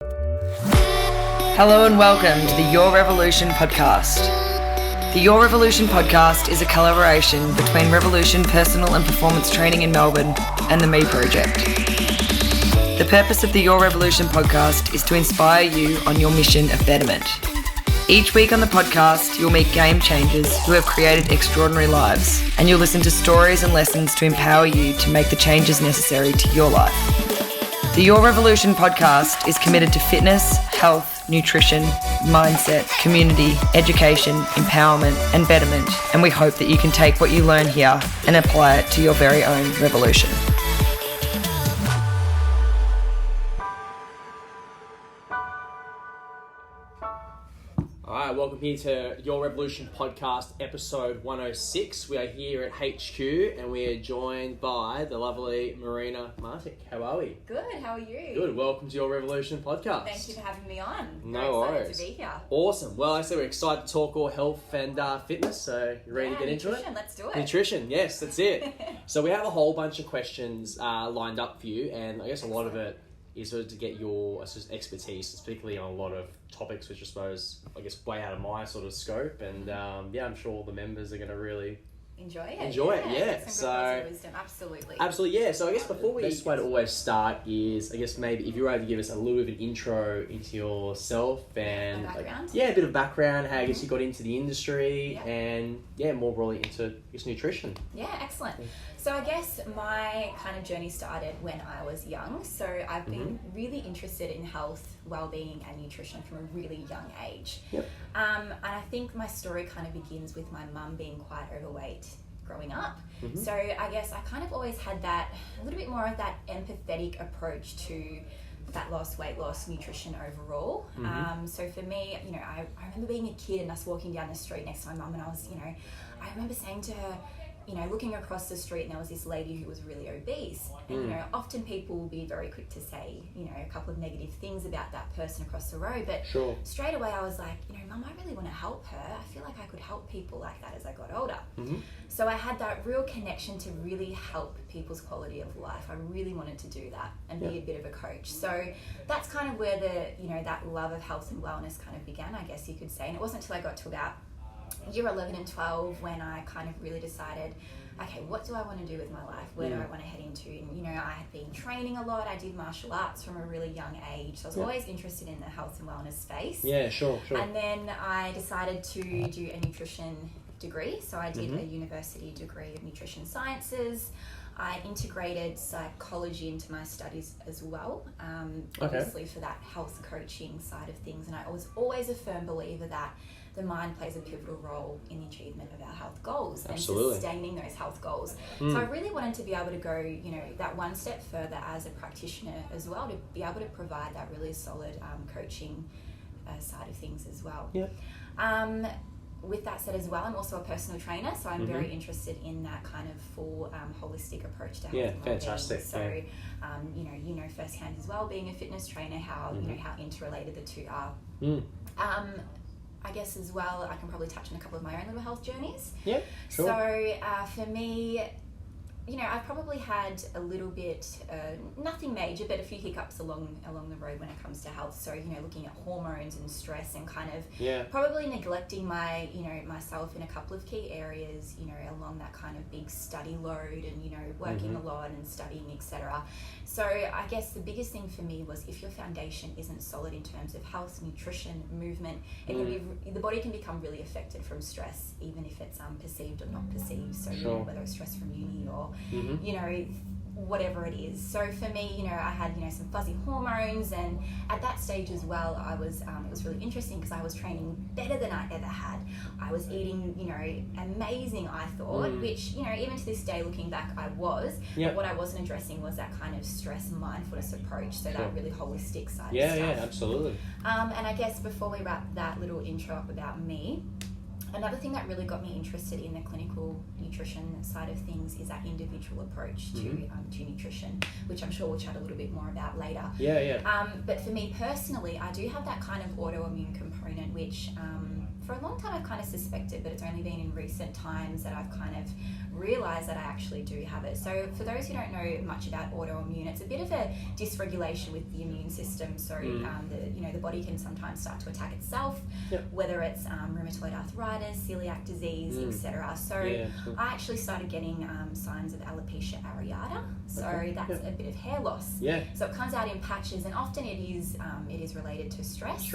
Hello and welcome to the Your Revolution podcast. The Your Revolution podcast is a collaboration between Revolution Personal and Performance Training in Melbourne and the Me Project. The purpose of the Your Revolution podcast is to inspire you on your mission of betterment. Each week on the podcast, you'll meet game changers who have created extraordinary lives, and you'll listen to stories and lessons to empower you to make the changes necessary to your life. The Your Revolution podcast is committed to fitness, health, nutrition, mindset, community, education, empowerment, and betterment, and we hope that you can take what you learn here and apply it to your very own revolution. Alright, welcome here to Your Revolution Podcast, episode 106. We are here at HQ and we are joined by the lovely Marina Martic. How are we? Good, how are you? Good, welcome to Your Revolution Podcast. Thank you for having me on. No Very worries. excited to be here. Awesome. Well, like I said, we're excited to talk all health and fitness, so you ready to get into it? Nutrition, let's do it. Nutrition, yes, that's it. So we have a whole bunch of questions lined up for you, and I guess a lot of it is sort of to get your expertise, particularly on a lot of topics which I guess way out of my sort of scope, and I'm sure all the members are going to really enjoy it. Yeah. Some good words of wisdom, absolutely. Absolutely, yeah. So I guess before the best way to always start is, I guess maybe if you're able to give us a little bit of an intro into yourself and background. a bit of background, how I guess you got into the industry, Yeah. and more broadly into nutrition. Yeah, excellent. So I guess my kind of journey started when I was young. So I've been really interested in health, well-being and nutrition from a really young age. Yep. And I think my story kind of begins with my mum being quite overweight growing up. So I guess I kind of always had that, a little bit more of that empathetic approach to fat loss, weight loss, nutrition overall. So for me, I remember being a kid and us walking down the street next to my mum, and I was, I remember saying to her, looking across the street, and there was this lady who was really obese. And, often people will be very quick to say, a couple of negative things about that person across the road. But straight away I was like, Mum, I really want to help her. I feel like I could help people like that as I got older. So I had that real connection to really help people's quality of life. I really wanted to do that and be a bit of a coach. So that's kind of where that love of health and wellness kind of began, I guess you could say. And it wasn't until I got to about year 11 and 12 when I kind of really decided, okay, what do I want to do with my life? Where do I want to head into? And I had been training a lot. I did martial arts from a really young age, so I was always interested in the health and wellness space. Yeah, sure. And then I decided to do a nutrition degree. So I did a university degree of nutrition sciences. I integrated psychology into my studies as well, obviously for that health coaching side of things. And I was always a firm believer that the mind plays a pivotal role in the achievement of our health goals and sustaining those health goals. So I really wanted to be able to go, that one step further as a practitioner as well, to be able to provide that really solid coaching side of things as well. With that said as well, I'm also a personal trainer, so I'm very interested in that kind of full holistic approach to health and well-being. Fantastic. So, firsthand as well, being a fitness trainer, how how interrelated the two are. I guess as well, I can probably touch on a couple of my own little health journeys. Yeah, sure. So for me, I've probably had a little bit, nothing major, but a few hiccups along the road when it comes to health. So, looking at hormones and stress and kind of probably neglecting my, myself in a couple of key areas, along that kind of big study load and, working a lot and studying, etc. So I guess the biggest thing for me was if your foundation isn't solid in terms of health, nutrition, movement, it can be, the body can become really affected from stress, even if it's perceived or not perceived. So, whether it's stress from uni or whatever it is. So for me, I had, some fuzzy hormones, and at that stage as well, I was, it was really interesting because I was training better than I ever had. I was eating, amazing, I thought, which, even to this day, looking back, I was. But what I wasn't addressing was that kind of stress mindfulness approach, so that really holistic side of stuff. Yeah, absolutely. And I guess before we wrap that little intro up about me, Another thing that really got me interested in the clinical nutrition side of things is that individual approach to nutrition, which I'm sure we'll chat a little bit more about later. But for me personally, I do have that kind of autoimmune component, which for a long time I've kind of suspected, but it's only been in recent times that I've kind of realised that I actually do have it. So for those who don't know much about autoimmune, it's a bit of a dysregulation with the immune system. So the body can sometimes start to attack itself, whether it's rheumatoid arthritis, celiac disease, etc. So I actually started getting signs of alopecia areata. So that's a bit of hair loss. So it comes out in patches, and often it is related to stress.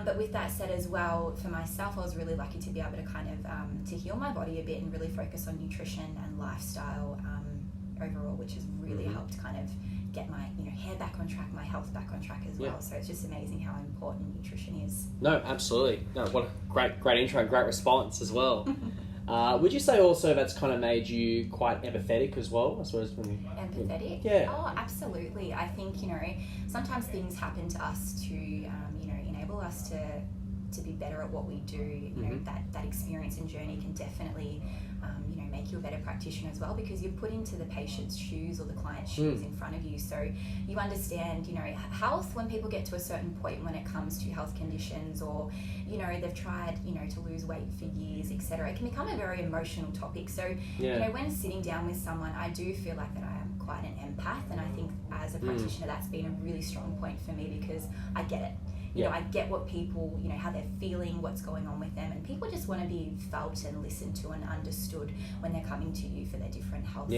But with that said as well, for myself, I was really lucky to be able to kind of to heal my body a bit and really focus on nutrition and lifestyle overall, which has really helped kind of get my hair back on track, my health back on track as well. So it's just amazing how important nutrition is. No, absolutely. No, what a great intro and great response as well. Would you say also that's kind of made you quite empathetic as well, I suppose? Empathetic? Yeah. Oh, absolutely. I think, sometimes things happen to us to, enable us to be better at what we do. That experience and journey can definitely, make you a better practitioner as well, because you're put into the patient's shoes or the client's shoes in front of you. So you understand, health, when people get to a certain point when it comes to health conditions, or, they've tried, to lose weight for years, etc. It can become a very emotional topic. So, when sitting down with someone, I do feel like that I am quite an empath, and I think as a practitioner, that's been a really strong point for me, because I get it. I get what people, how they're feeling, what's going on with them, and people just want to be felt and listened to and understood when they're coming to you for their different health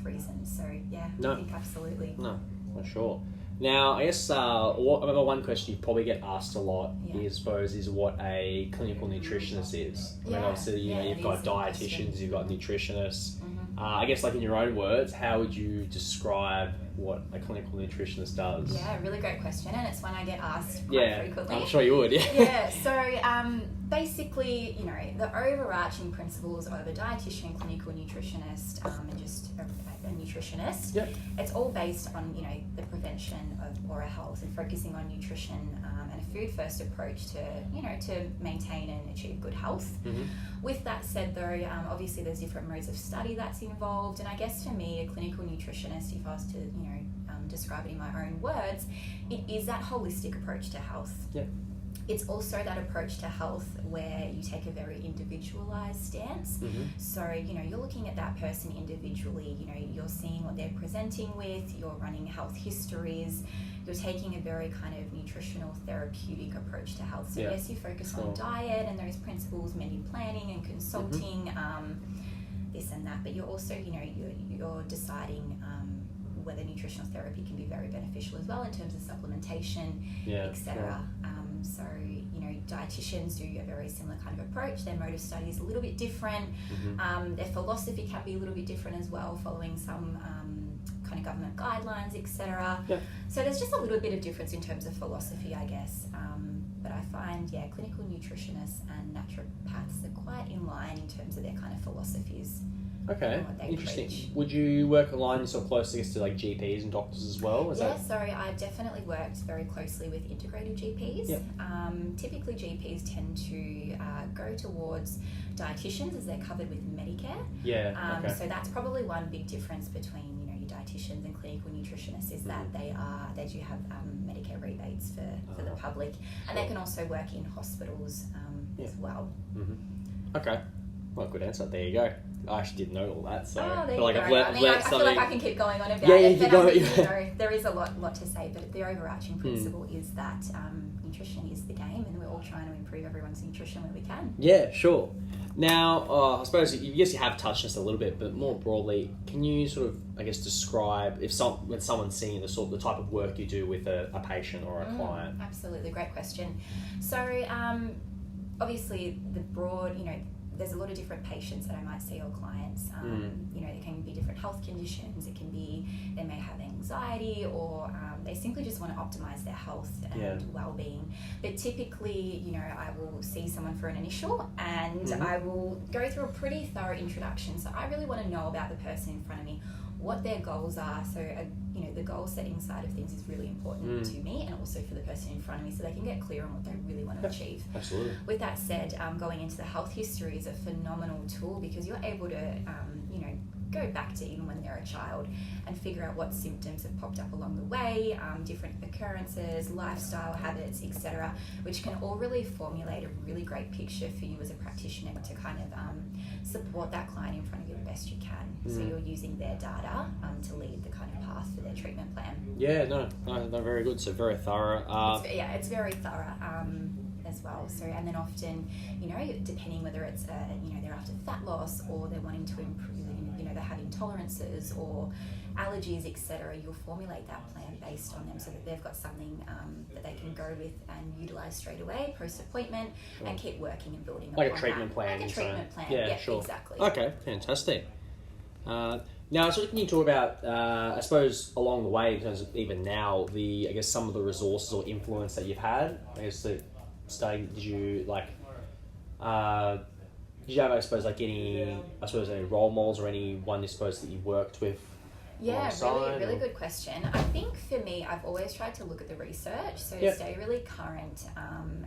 reasons. So I think absolutely. No, for sure. Now, I guess one question you probably get asked a lot is what a clinical nutritionist is. I mean, obviously, you've got dietitians, you've got nutritionists. I guess, like in your own words, how would you describe what a clinical nutritionist does? Yeah, really great question, and it's one I get asked quite frequently. I'm sure you would. So basically, the overarching principles of a dietitian, clinical nutritionist, and just a nutritionist, it's all based on the prevention of oral health and focusing on nutrition and a food first approach to to maintain and achieve good health. With that said, though, obviously there's different modes of study that's involved, and I guess for me, a clinical nutritionist, if I was to describe it in my own words, it is that holistic approach to health. It's also that approach to health where you take a very individualized stance. So, you're looking at that person individually, you're seeing what they're presenting with, you're running health histories, you're taking a very kind of nutritional therapeutic approach to health. So yes, you focus on diet and those principles, menu planning and consulting, this and that, but you're also, you're deciding whether nutritional therapy can be very beneficial as well in terms of supplementation, etc. So, dietitians do a very similar kind of approach. Their mode of study is a little bit different. Their philosophy can be a little bit different as well, following some kind of government guidelines, etc. So there's just a little bit of difference in terms of philosophy, I guess. But I find, clinical nutritionists and naturopaths are quite in line in terms of their kind of philosophies. Okay, interesting. Would you work aligned sort of closely to like GPs and doctors as well? I've definitely worked very closely with integrated GPs. Typically GPs tend to go towards dietitians as they're covered with Medicare. So that's probably one big difference between your dietitians and clinical nutritionists is that they do have Medicare rebates for the public, and they can also work in hospitals as well. Okay. Well, good answer. There you go. I actually didn't know all that, so I feel like go. I've learned something. I feel like I can keep going on about it, but there is a lot to say, but the overarching principle is that nutrition is the game, and we're all trying to improve everyone's nutrition when we can. Yeah, sure. Now, I suppose, yes, you have touched on this a little bit, but more broadly, can you sort of, I guess, describe when someone's seeing the type of work you do with a patient or a client? Absolutely, great question. So, obviously, the broad, there's a lot of different patients that I might see or clients. There can be different health conditions. It can be they may have anxiety, or they simply just want to optimize their health and well-being. But typically, I will see someone for an initial, and I will go through a pretty thorough introduction. So I really want to know about the person in front of me. what their goals are. So, the goal setting side of things is really important to me, and also for the person in front of me, so they can get clear on what they really want to achieve. Absolutely. With that said, going into the health history is a phenomenal tool, because you're able to, go back to even when they're a child and figure out what symptoms have popped up along the way, different occurrences, lifestyle habits, etc., which can all really formulate a really great picture for you as a practitioner to kind of support that client in front of you the best you can. So you're using their data to lead the kind of path for their treatment plan. Yeah, no, very good. So very thorough. It's very thorough. As well. So, and then often, depending whether it's, they're after fat loss, or they're wanting to improve, they have intolerances or allergies, etc., you'll formulate that plan based on them, so that they've got something that they can go with and utilize straight away post-appointment, and keep working and building like a treatment plan. Like a treatment plan. Yeah, sure. Exactly. Okay, fantastic. Now, so can you talk about, I suppose, along the way, in terms of even now, some of the resources or influence that you've had? I guess did you have, I suppose, any role models or anyone you suppose that you worked with? Yeah, really good question. I think for me, I've always tried to look at the research, so to stay really current, and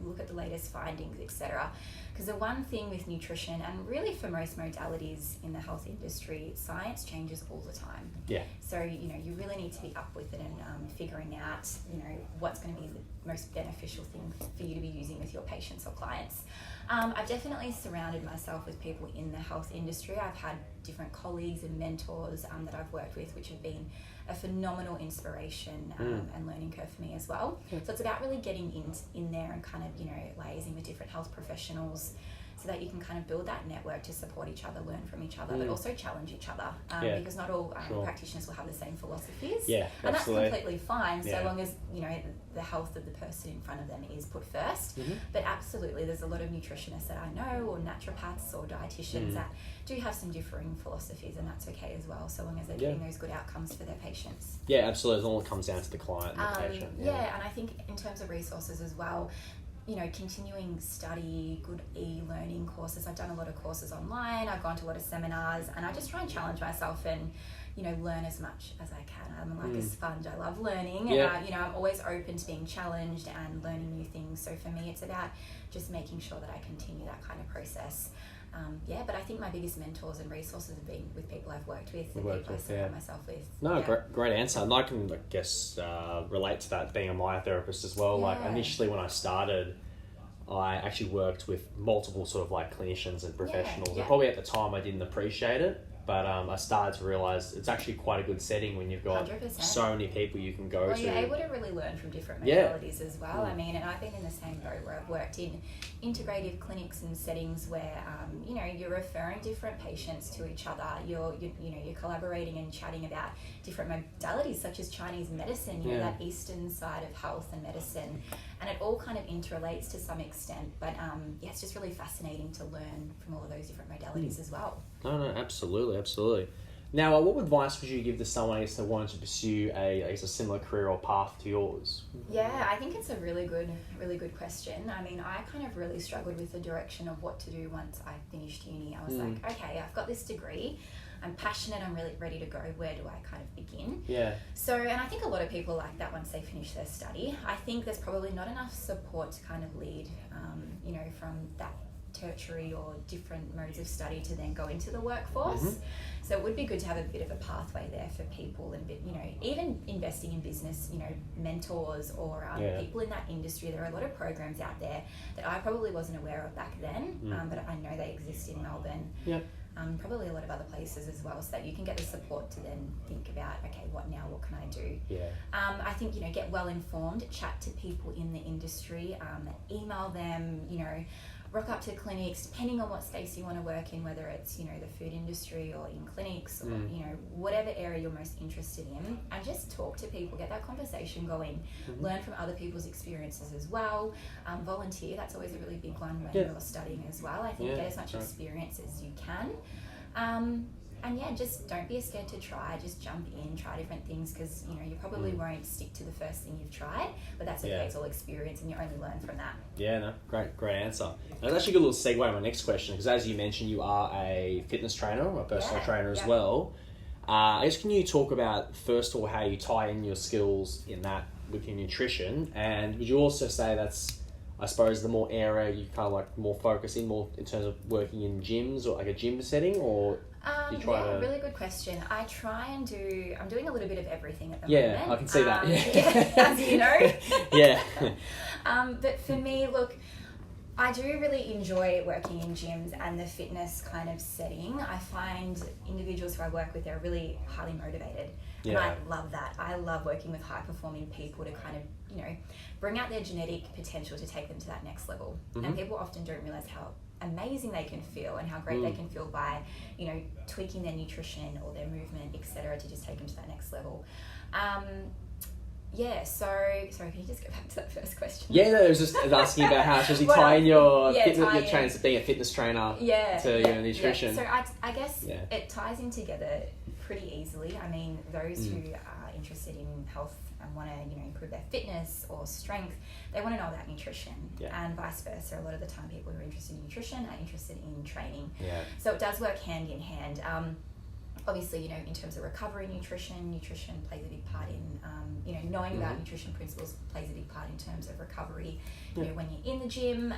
look at the latest findings, etc. Because the one thing with nutrition, and really for most modalities in the health industry, science changes all the time. Yeah. So you really need to be up with it and figuring out what's going to be the most beneficial thing for you to be using with your patients or clients. I've definitely surrounded myself with people in the health industry. I've had different colleagues and mentors that I've worked with, which have been a phenomenal inspiration and learning curve for me as well. So it's about really getting in there and kind of, liaising with different health professionals, so that you can kind of build that network to support each other, learn from each other, but also challenge each other, because not all practitioners will have the same philosophies. Yeah, and absolutely. that's completely fine, so long as the health of the person in front of them is put first. But absolutely, there's a lot of nutritionists that I know, or naturopaths or dietitians that do have some differing philosophies, and that's okay as well, so long as they're getting those good outcomes for their patients. Yeah, absolutely. As long as it comes down to the client and the patient. Yeah, and I think in terms of resources as well, continuing study, good e-learning courses. I've done a lot of courses online, I've gone to a lot of seminars, and I just try and challenge myself and, learn as much as I can. I'm like a sponge, I love learning, and I'm always open to being challenged and learning new things. So for me, it's about just making sure that I continue that kind of process. But I think my biggest mentors and resources have been with people I've worked with and people I surround myself with. No, great answer. And I can, relate to that, being a myotherapist as well. Like, initially when I started, I actually worked with multiple sort of clinicians and professionals. And probably at the time I didn't appreciate it, but I started to realise it's actually quite a good setting when you've got 100%. So many people you can go to. You're able to really learn from different modalities as well. I mean, and I've been in the same boat where I've worked in integrative clinics and settings where, you're referring different patients to each other. You're collaborating and chatting about different modalities, such as Chinese medicine, that Eastern side of health and medicine. And it all kind of interrelates to some extent. But it's just really fascinating to learn from all of those different modalities as well. No, absolutely. Now, what advice would you give to someone that wanted to pursue a similar career or path to yours? Yeah, I think it's a really good question. I mean, I kind of really struggled with the direction of what to do once I finished uni. I was like, okay, I've got this degree, I'm passionate, I'm really ready to go. Where do I kind of begin? Yeah. So, and I think a lot of people are like that once they finish their study. I think there's probably not enough support to kind of lead, from that tertiary or different modes of study to then go into the workforce. So it would be good to have a bit of a pathway there for people, and even investing in business, mentors or people in that industry. There are a lot of programs out there that I probably wasn't aware of back then, but I know they exist in Melbourne. Yeah. Probably a lot of other places as well, so that you can get the support to then think about, okay, what now, what can I do? Yeah. I think, get well informed, chat to people in the industry, email them, rock up to clinics, depending on what space you want to work in, whether it's, the food industry or in clinics or, whatever area you're most interested in, and just talk to people, get that conversation going, learn from other people's experiences as well. Volunteer, that's always a really big one when you're studying as well. I think get as much experience as you can. And just don't be scared to try. Just jump in, try different things, because you probably won't stick to the first thing you've tried, but that's okay. It's all experience, and you only learn from that. Yeah, no, great answer. And that's actually a good little segue to my next question, because as you mentioned, you are a fitness trainer, or a personal trainer as well. I guess can you talk about, first of all, how you tie in your skills in that with your nutrition, and would you also say that's, I suppose, the more area you kind of like more focus in, more in terms of working in gyms or like a gym setting, or you try to... Really good question. I try and do, I'm doing a little bit of everything at the moment. moment. I can see that. As you know. Yeah. But for me, look, I do really enjoy working in gyms and the fitness kind of setting. I find individuals who I work with, they're really highly motivated. And I love that. I love working with high performing people to kind of, bring out their genetic potential to take them to that next level. And people often don't realize how amazing they can feel and how great they can feel by, tweaking their nutrition or their movement, etc., to just take them to that next level. Sorry, can you just go back to that first question? Yeah, no, it was just asking about how to tie in your fitness, being a fitness trainer to your nutrition. Yeah. So I guess it ties in together pretty easily. I mean, those who are interested in health and want to, improve their fitness or strength, they want to know about nutrition, and vice versa. A lot of the time, people who are interested in nutrition are interested in training. Yeah. So it does work hand in hand. Obviously, in terms of recovery nutrition plays a big part in, knowing about nutrition principles plays a big part in terms of recovery, when you're in the gym.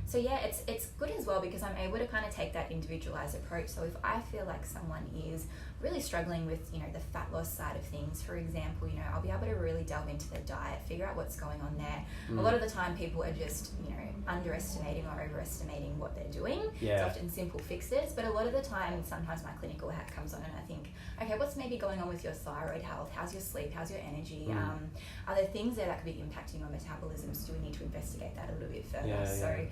So it's good as well because I'm able to kind of take that individualized approach. So if I feel like someone is really struggling with, the fat loss side of things, for example, I'll be able to really delve into their diet, figure out what's going on there. A lot of the time people are just, underestimating or overestimating what they're doing. It's often simple fixes, but a lot of the time, sometimes my clinical hat comes on and I think, okay, what's maybe going on with your thyroid health? How's your sleep? How's your energy? Are there things there that could be impacting your metabolisms? Do we need to investigate that a little bit further? So,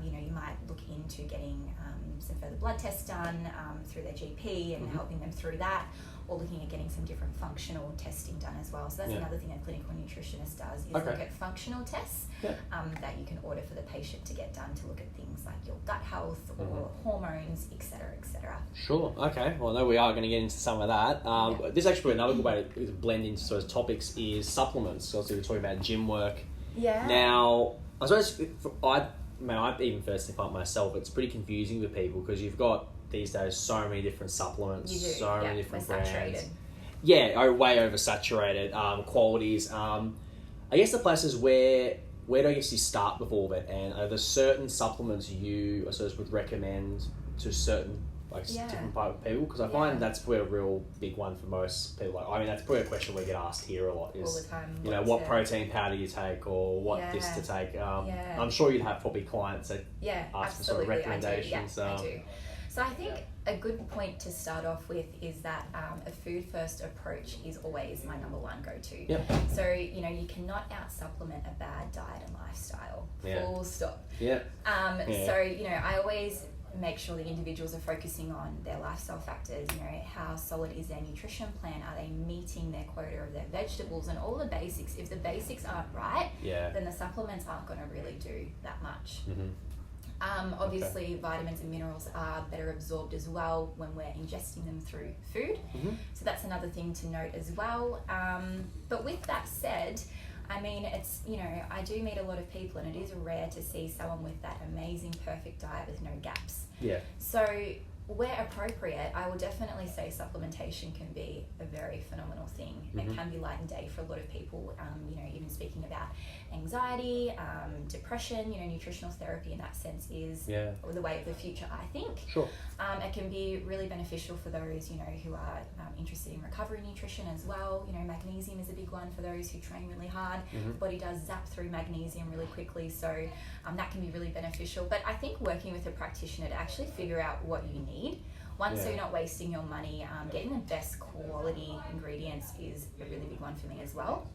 you might look into getting some further blood tests done through their GP and helping them through that, or looking at getting some different functional testing done as well. So that's another thing a clinical nutritionist does, is look at functional tests that you can order for the patient to get done, to look at things like your gut health or hormones, etc., etc. Sure. Okay. Well, I know we are going to get into some of that. This is actually another good way to blend into sort of topics is supplements. So we're talking about gym work. Yeah. Now, I suppose I even first think myself, it's pretty confusing for people because you've got these days so many different supplements, so many different brands. Saturated. Yeah, way oversaturated. Qualities. I guess the places where do I guess you start with all of it, and are there certain supplements you, I suppose, would recommend to certain different type of people? Because I find that's probably a real big one for most people. That's probably a question we get asked here a lot, is all the time, what protein powder you take or what this to take. I'm sure you'd have probably clients that ask for sort of recommendations. I do. So I think a good point to start off with is that a food-first approach is always my number one go-to. Yep. So, you cannot out-supplement a bad diet and lifestyle. Full stop. Yep. So, I always make sure the individuals are focusing on their lifestyle factors, how solid is their nutrition plan, are they meeting their quota of their vegetables, and all the basics. If the basics aren't right, then the supplements aren't going to really do that much. Obviously, vitamins and minerals are better absorbed as well when we're ingesting them through food. So that's another thing to note as well. But with that said, it's, I do meet a lot of people, and it is rare to see someone with that amazing, perfect diet with no gaps. Yeah. So where appropriate, I will definitely say supplementation can be a very phenomenal thing. It can be light and day for a lot of people, even speaking about anxiety, depression, nutritional therapy in that sense is the way of the future, I think. Sure. It can be really beneficial for those, who are interested in recovery nutrition as well. Magnesium is a big one for those who train really hard. The body does zap through magnesium really quickly, so that can be really beneficial. But I think working with a practitioner to actually figure out what you need, so you're not wasting your money, getting the best quality ingredients is a really big one for me as well.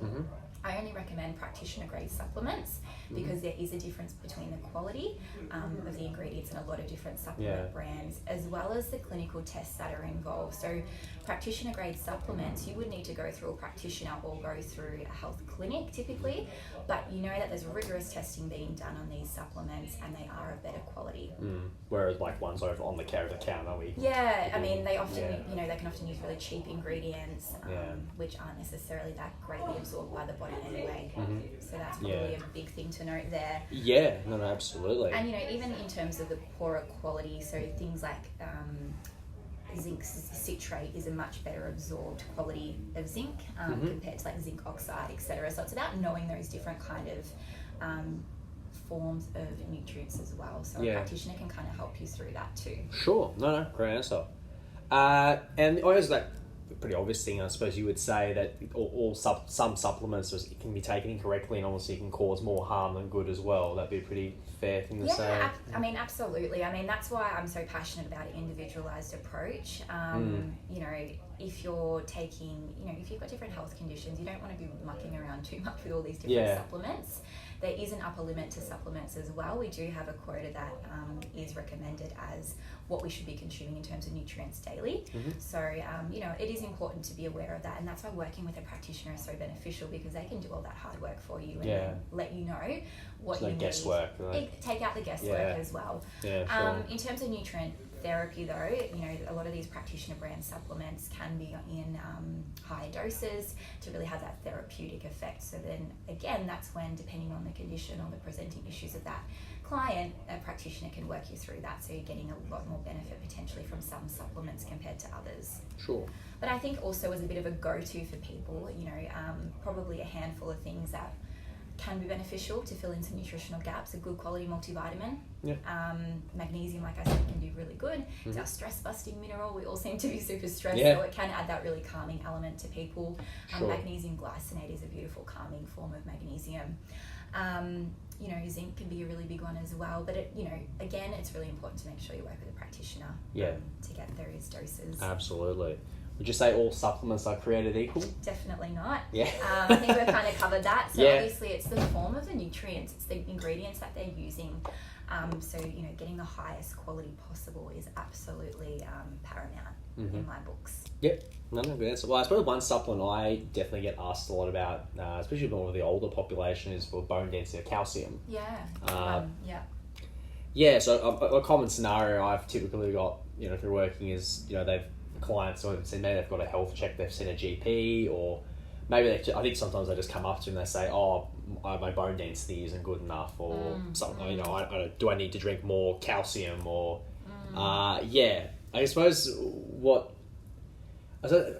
I only recommend practitioner grade supplements because there is a difference between the quality of the ingredients in a lot of different supplement brands, as well as the clinical tests that are involved. So practitioner grade supplements, you would need to go through a practitioner or go through a health clinic typically, but that there's rigorous testing being done on these supplements and they are of better quality. Whereas ones over on the counter, they often, they can often use really cheap ingredients, which aren't necessarily that greatly absorbed by the body anyway. So that's probably a big thing to note there. Yeah, no, absolutely. And even in terms of the poorer quality, so things like zinc citrate is a much better absorbed quality of zinc compared to like zinc oxide, etc. So it's about knowing those different kind of forms of nutrients as well. So a practitioner can kind of help you through that too. Sure. No, great answer. And I guess that pretty obvious thing, I suppose you would say that some supplements can be taken incorrectly and obviously can cause more harm than good as well. That'd be a pretty fair thing to say. I mean, absolutely. I mean, that's why I'm so passionate about an individualized approach. You know, if you're taking, you know, if you've got different health conditions, you don't want to be mucking around too much with all these different supplements. There is an upper limit to supplements as well. We do have a quota that is recommended as what we should be consuming in terms of nutrients daily. So, you know, it is important to be aware of that. And that's why working with a practitioner is so beneficial, because they can do all that hard work for you and then let you know what you need. Guesswork. Right? Take out the guesswork as well. In terms of nutrient therapy though, you know, a lot of these practitioner brand supplements can be in higher doses to really have that therapeutic effect. So then again, that's when, depending on the condition or the presenting issues of that client, a practitioner can work you through that, so you're getting a lot more benefit potentially from some supplements compared to others. Sure. But I think also as a bit of a go-to for people, you know, probably a handful of things that can be beneficial to fill in some nutritional gaps. A good quality multivitamin. Magnesium, like I said, can be really good. It's our stress busting mineral. We all seem to be super stressed, so it can add that really calming element to people. Magnesium glycinate is a beautiful calming form of magnesium. You know, zinc can be a really big one as well, but it, you know, again, it's really important to make sure you work with a practitioner to get those doses. Absolutely. Would you say all supplements are created equal? Definitely not. Yeah. I think we've kind of covered that. So obviously it's the form of the nutrients, it's the ingredients that they're using. So, you know, getting the highest quality possible is absolutely paramount in my books. Yep. No, good answer. Well, I suppose one supplement I definitely get asked a lot about, especially more of the older population, is for bone density of calcium. So a common scenario I've typically got, you know, through working is, you know, clients have said maybe they've got a health check, they've seen a GP, or maybe I think sometimes they just come up to them and they say, oh, my bone density isn't good enough, or something, you know, do I need to drink more calcium, or I suppose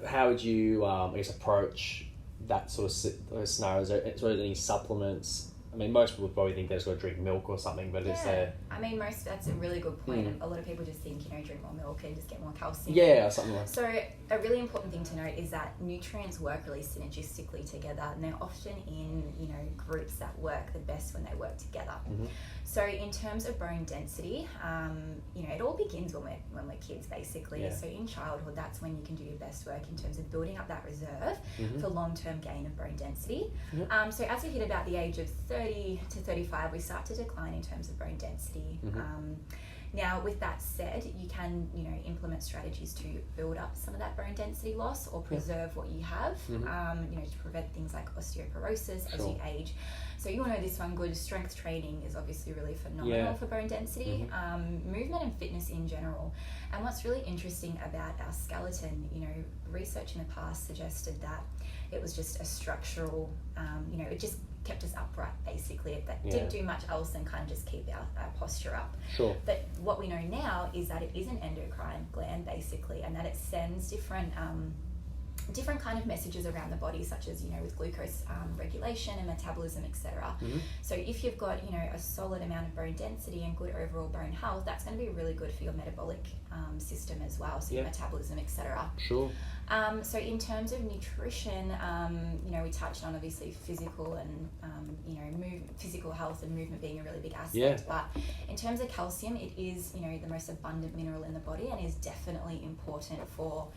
how would you approach that sort of scenarios? Is there any supplements? I mean, most people probably think they've just got to drink milk or something, but is there... I mean, that's a really good point. A lot of people just think, you know, drink more milk and just get more calcium. Yeah, something like that. So a really important thing to note is that nutrients work really synergistically together, and they're often in, you know, groups that work the best when they work together. So in terms of bone density, you know, it all begins when we're kids, basically. So in childhood, that's when you can do your best work in terms of building up that reserve for long-term gain of bone density. So as we hit about the age of 30 to 35, we start to decline in terms of bone density. Now, with that said, you can, you know, implement strategies to build up some of that bone density loss or preserve what you have, you know, to prevent things like osteoporosis as you age. So you want to know this one good. Strength training is obviously really phenomenal for bone density, movement and fitness in general. And what's really interesting about our skeleton, you know, research in the past suggested that it was just a structural, you know, it just kept us upright, basically. It didn't do much else than kind of just keep our posture up. But what we know now is that it is an endocrine gland, basically, and that it sends different kind of messages around the body, such as, you know, with glucose regulation and metabolism, etc. So if you've got, you know, a solid amount of bone density and good overall bone health, that's going to be really good for your metabolic system as well, so your metabolism, etc. So in terms of nutrition, you know, we touched on obviously physical and you know, physical health and movement being a really big aspect. But in terms of calcium, it is, you know, the most abundant mineral in the body and is definitely important for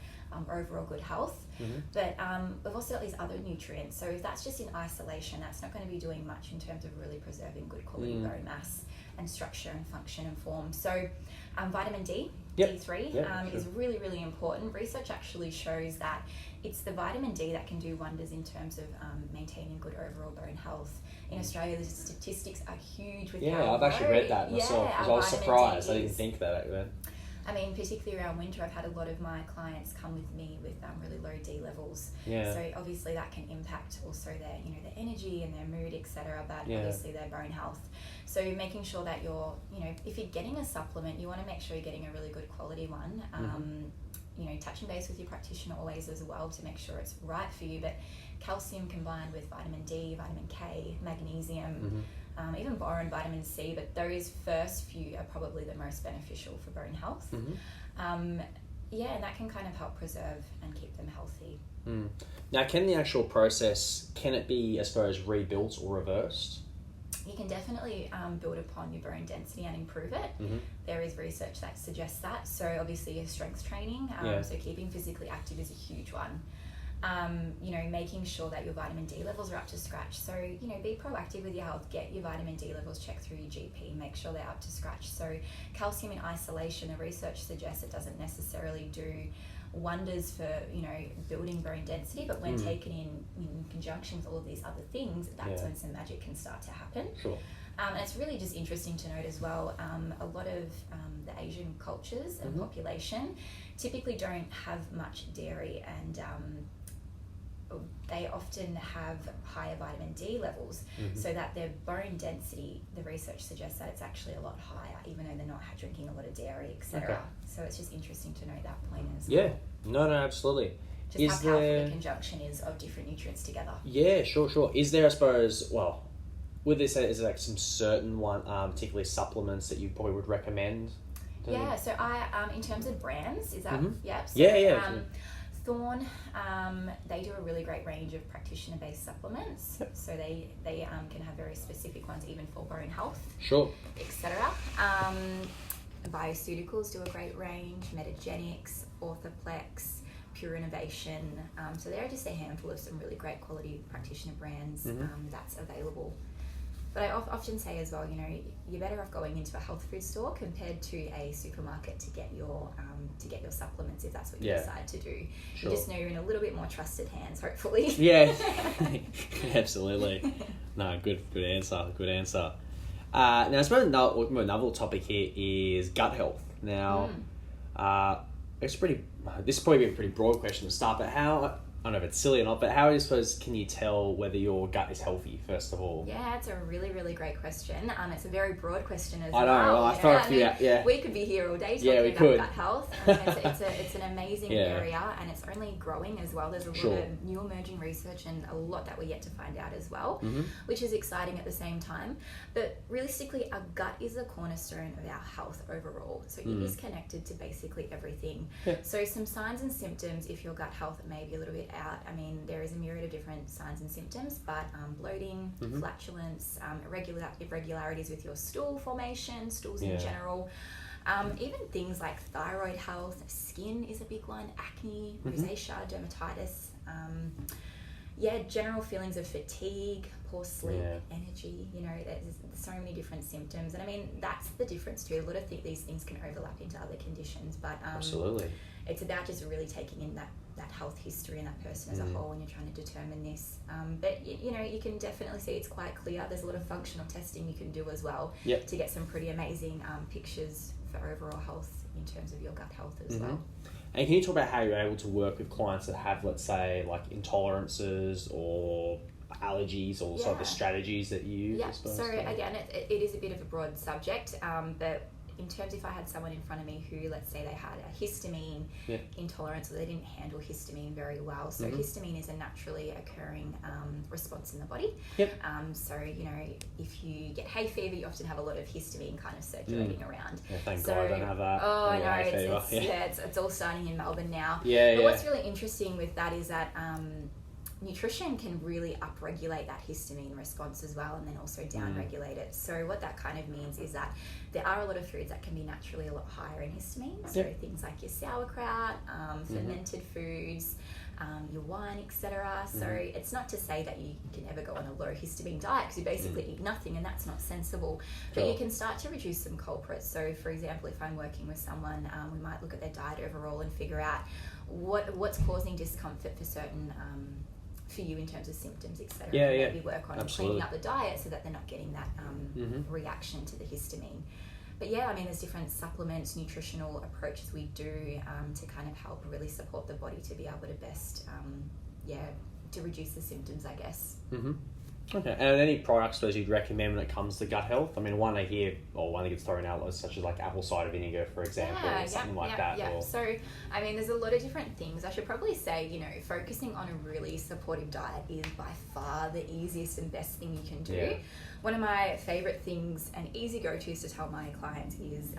overall good health. But we've also got these other nutrients. So if that's just in isolation, that's not going to be doing much in terms of really preserving good quality bone mass and structure and function and form. So vitamin D, D3 is really, really important. Research actually shows that it's the vitamin D that can do wonders in terms of maintaining good overall bone health. In Australia, the statistics are huge with I've actually read that myself, because I was surprised. I didn't think that. I mean, particularly around winter, I've had a lot of my clients come with me with really low D levels. So obviously that can impact also their, you know, their energy and their mood, etc. But obviously their bone health. So making sure that you're, you know, if you're getting a supplement, you want to make sure you're getting a really good quality one. touching base with your practitioner always as well to make sure it's right for you. But calcium combined with vitamin D, vitamin K, magnesium, even boron, vitamin C, but those first few are probably the most beneficial for bone health. And that can kind of help preserve and keep them healthy. Now, can the actual process, can it be, I suppose, rebuilt or reversed? You can definitely build upon your bone density and improve it. There is research that suggests that. So obviously your strength training, so keeping physically active is a huge one. Making sure that your vitamin D levels are up to scratch. So, be proactive with your health. Get your vitamin D levels checked through your GP. Make sure they're up to scratch. So calcium in isolation, the research suggests it doesn't necessarily do wonders for, building bone density, but when taken in conjunction with all of these other things, that's when some magic can start to happen. Sure. And it's really just interesting to note as well, a lot of the Asian cultures and population typically don't have much dairy, and they often have higher vitamin D levels, so that their bone density, the research suggests that it's actually a lot higher, even though they're not drinking a lot of dairy, etc. Okay. So it's just interesting to note that point as well. Yeah, no, absolutely. Just how powerful the conjunction is of different nutrients together. Yeah, sure. Is there, I suppose, would they say, is there like some certain one, particularly supplements that you probably would recommend? Yeah, so I, in terms of brands, is that, Thorne, they do a really great range of practitioner-based supplements. So they can have very specific ones even for bone health, etc. Bioceuticals do a great range, Metagenics, Orthoplex, Pure Innovation. So there are just a handful of some really great quality practitioner brands that's available. But I often say as well, you're better off going into a health food store compared to a supermarket to get your supplements if that's what you decide to do. Sure. You just know you're in a little bit more trusted hands, hopefully. Yeah, absolutely. No, good answer. Now, I suppose another topic here is gut health. Now, this is probably a pretty broad question to start, but how, I don't know if it's silly or not, but how, I suppose, can you tell whether your gut is healthy, first of all? Yeah, it's a really, really great question. It's a very broad question as well. I know, I thought we could be here all day talking about gut health. It's an amazing area, and it's only growing as well. There's a lot of new emerging research and a lot that we're yet to find out as well, which is exciting at the same time. But realistically, our gut is the cornerstone of our health overall. So it is connected to basically everything. Yeah. So some signs and symptoms, if your gut health may be a little bit out, there is a myriad of different signs and symptoms, but bloating, flatulence, irregularities with your stool formation, stools in general, even things like thyroid health, skin is a big one, acne, rosacea, dermatitis, general feelings of fatigue, poor sleep, energy, there's so many different symptoms. And that's the difference too. A lot of these things can overlap into other conditions, but absolutely. It's about just really taking in that health history and that person as a whole when you're trying to determine this. But you can definitely see it's quite clear. There's a lot of functional testing you can do as well to get some pretty amazing pictures for overall health in terms of your gut health as well. And can you talk about how you're able to work with clients that have, let's say, like intolerances or allergies, or sort of the strategies that you use? Yeah, so again, it is a bit of a broad subject, but in terms, if I had someone in front of me who, let's say they had a histamine intolerance, or they didn't handle histamine very well. So histamine is a naturally occurring response in the body. So, if you get hay fever, you often have a lot of histamine kind of circulating around. Yeah, thank God I don't have that. Oh, I know. It's all starting in Melbourne now. But what's really interesting with that is that nutrition can really upregulate that histamine response as well, and then also downregulate it. So what that kind of means is that there are a lot of foods that can be naturally a lot higher in histamine. So things like your sauerkraut, fermented foods, your wine, etc. So it's not to say that you can ever go on a low histamine diet, because you basically eat nothing, and that's not sensible. But you can start to reduce some culprits. So for example, if I'm working with someone, we might look at their diet overall and figure out what's causing discomfort for certain for you in terms of symptoms, etc. Maybe work on cleaning up the diet so that they're not getting that reaction to the histamine. But there's different supplements, nutritional approaches we do to kind of help really support the body to be able to best, to reduce the symptoms, I guess. Okay, and any products those you'd recommend when it comes to gut health? I mean, one I hear, or one that gets thrown out, was such as like apple cider vinegar, for example, or something like that. Yeah. Or... So, I mean, there's a lot of different things. I should probably say, you know, focusing on a really supportive diet is by far the easiest and best thing you can do. Yeah. One of my favorite things and easy go-tos to tell my clients is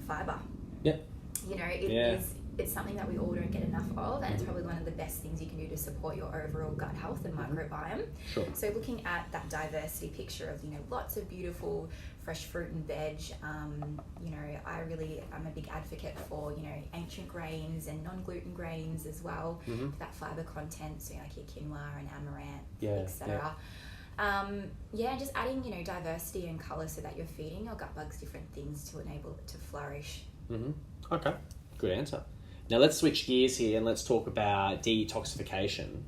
fiber. Yep. You know, it's something that we all don't get enough of, and it's probably one of the best things you can do to support your overall gut health and microbiome. Sure. So looking at that diversity picture of, you know, lots of beautiful fresh fruit and veg, you know, I'm a big advocate for, you know, ancient grains and non-gluten grains as well, that fiber content, so like your quinoa and amaranth, etc. Just adding, you know, diversity and colour so that you're feeding your gut bugs different things to enable it to flourish. Okay, good answer. Now let's switch gears here and let's talk about detoxification.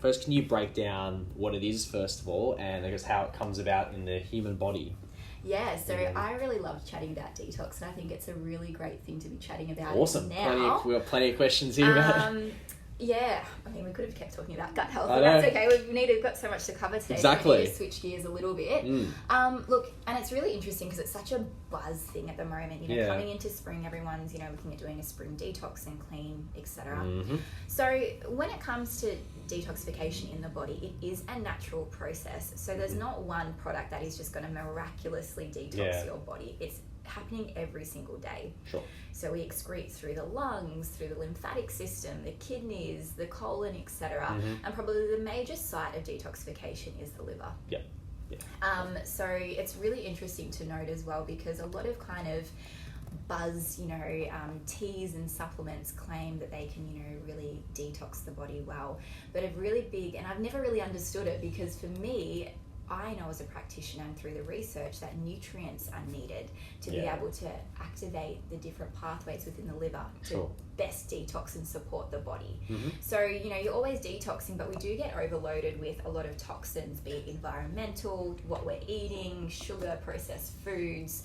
First, can you break down what it is first of all, and I guess how it comes about in the human body? Yeah, so I really love chatting about detox, and I think it's a really great thing to be chatting about. Awesome. Now. We've got plenty of questions here about it. Yeah, I mean, we could have kept talking about gut health, I but know. that's okay. We've got so much to cover today. Exactly. So we need to switch gears a little bit. Look, and it's really interesting because it's such a buzz thing at the moment. You know, coming into spring, everyone's, you know, looking at doing a spring detox and clean, etc. So when it comes to detoxification in the body, it is a natural process. So there's not one product that is just going to miraculously detox your body. It's happening every single day. Sure. So we excrete through the lungs, through the lymphatic system, the kidneys, the colon, etc. And probably the major site of detoxification is the liver. Yeah. So it's really interesting to note as well, because a lot of kind of buzz, you know, teas and supplements claim that they can, you know, really detox the body well. But a really big, and I've never really understood it, because for me, I know as a practitioner and through the research that nutrients are needed to be able to activate the different pathways within the liver to best detox and support the body. So, you know, you're always detoxing, but we do get overloaded with a lot of toxins, be it environmental, what we're eating, sugar, processed foods,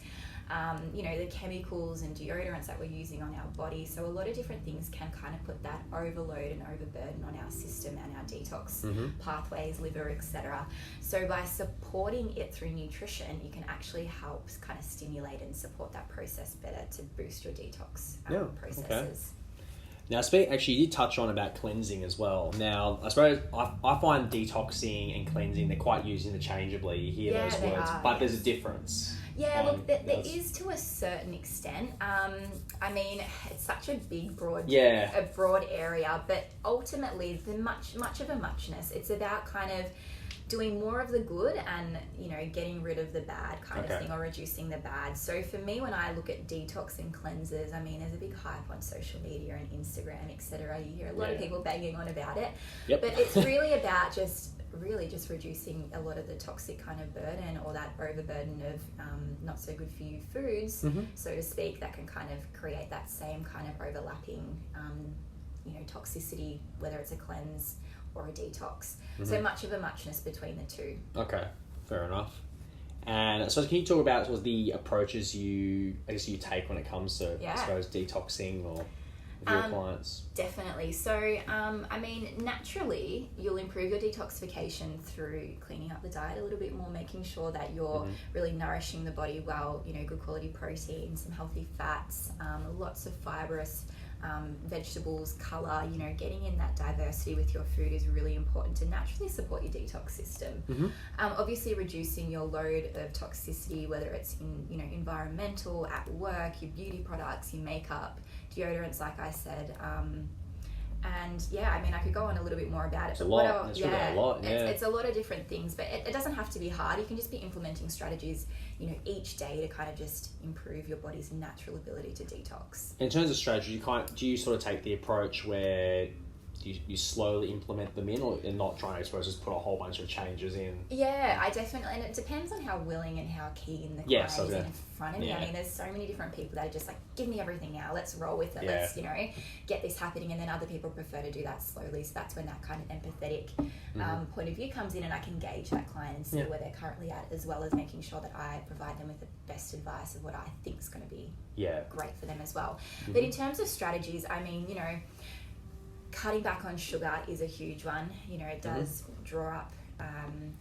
you know, the chemicals and deodorants that we're using on our body. So a lot of different things can kind of put that overload and overburden on our system and our detox pathways, liver, etc. So by supporting it through nutrition, you can actually help kind of stimulate and support that process better to boost your detox processes. Okay. Now, actually, you did touch on about cleansing as well. Now, I suppose I find detoxing and cleansing, they're quite used interchangeably. You hear those words, but there's a difference. Yeah, look, there is to a certain extent. I mean, it's such a big, broad area, but ultimately, the much of a muchness. It's about kind of doing more of the good and, you know, getting rid of the bad kind of thing, or reducing the bad. So for me, when I look at detox and cleanses, I mean, there's a big hype on social media and Instagram, etc. You hear a lot of people banging on about it, but it's really about just reducing a lot of the toxic kind of burden, or that overburden of not so good for you foods, so to speak, that can kind of create that same kind of overlapping, you know, toxicity, whether it's a cleanse or a detox. So much of a muchness between the two. Okay, fair enough. And so can you talk about sort of the approaches you take when it comes to, I suppose, detoxing or with your clients? Definitely. So, I mean, naturally, you'll improve your detoxification through cleaning up the diet a little bit more, making sure that you're really nourishing the body well, you know, good quality protein, some healthy fats, lots of fibrous vegetables, colour, you know, getting in that diversity with your food is really important to naturally support your detox system. Obviously reducing your load of toxicity, whether it's in, you know, environmental, at work, your beauty products, your makeup, deodorants, like I said, and I mean, I could go on a little bit more about it. It's a lot. It's a lot of different things, but it doesn't have to be hard. You can just be implementing strategies, you know, each day to kind of just improve your body's natural ability to detox. In terms of strategy, do you sort of take the approach where you slowly implement them in, or not trying to, I suppose, just put a whole bunch of changes in? Yeah, I definitely, and it depends on how willing and how keen the client is in front of me. I mean, there's so many different people that are just like, give me everything now, let's roll with it, let's, you know, get this happening, and then other people prefer to do that slowly. So that's when that kind of empathetic point of view comes in, and I can gauge that client and see where they're currently at, as well as making sure that I provide them with the best advice of what I think is going to be great for them as well. But in terms of strategies, I mean, you know, cutting back on sugar is a huge one. You know, it does draw up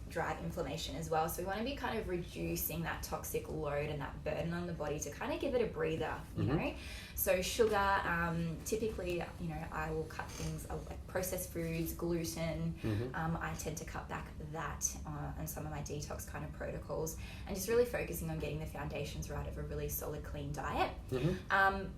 drive inflammation as well. So we want to be kind of reducing that toxic load and that burden on the body to kind of give it a breather, you know. So sugar, typically, you know, I will cut things like processed foods, gluten. I tend to cut back that on some of my detox kind of protocols, and just really focusing on getting the foundations right of a really solid, clean diet.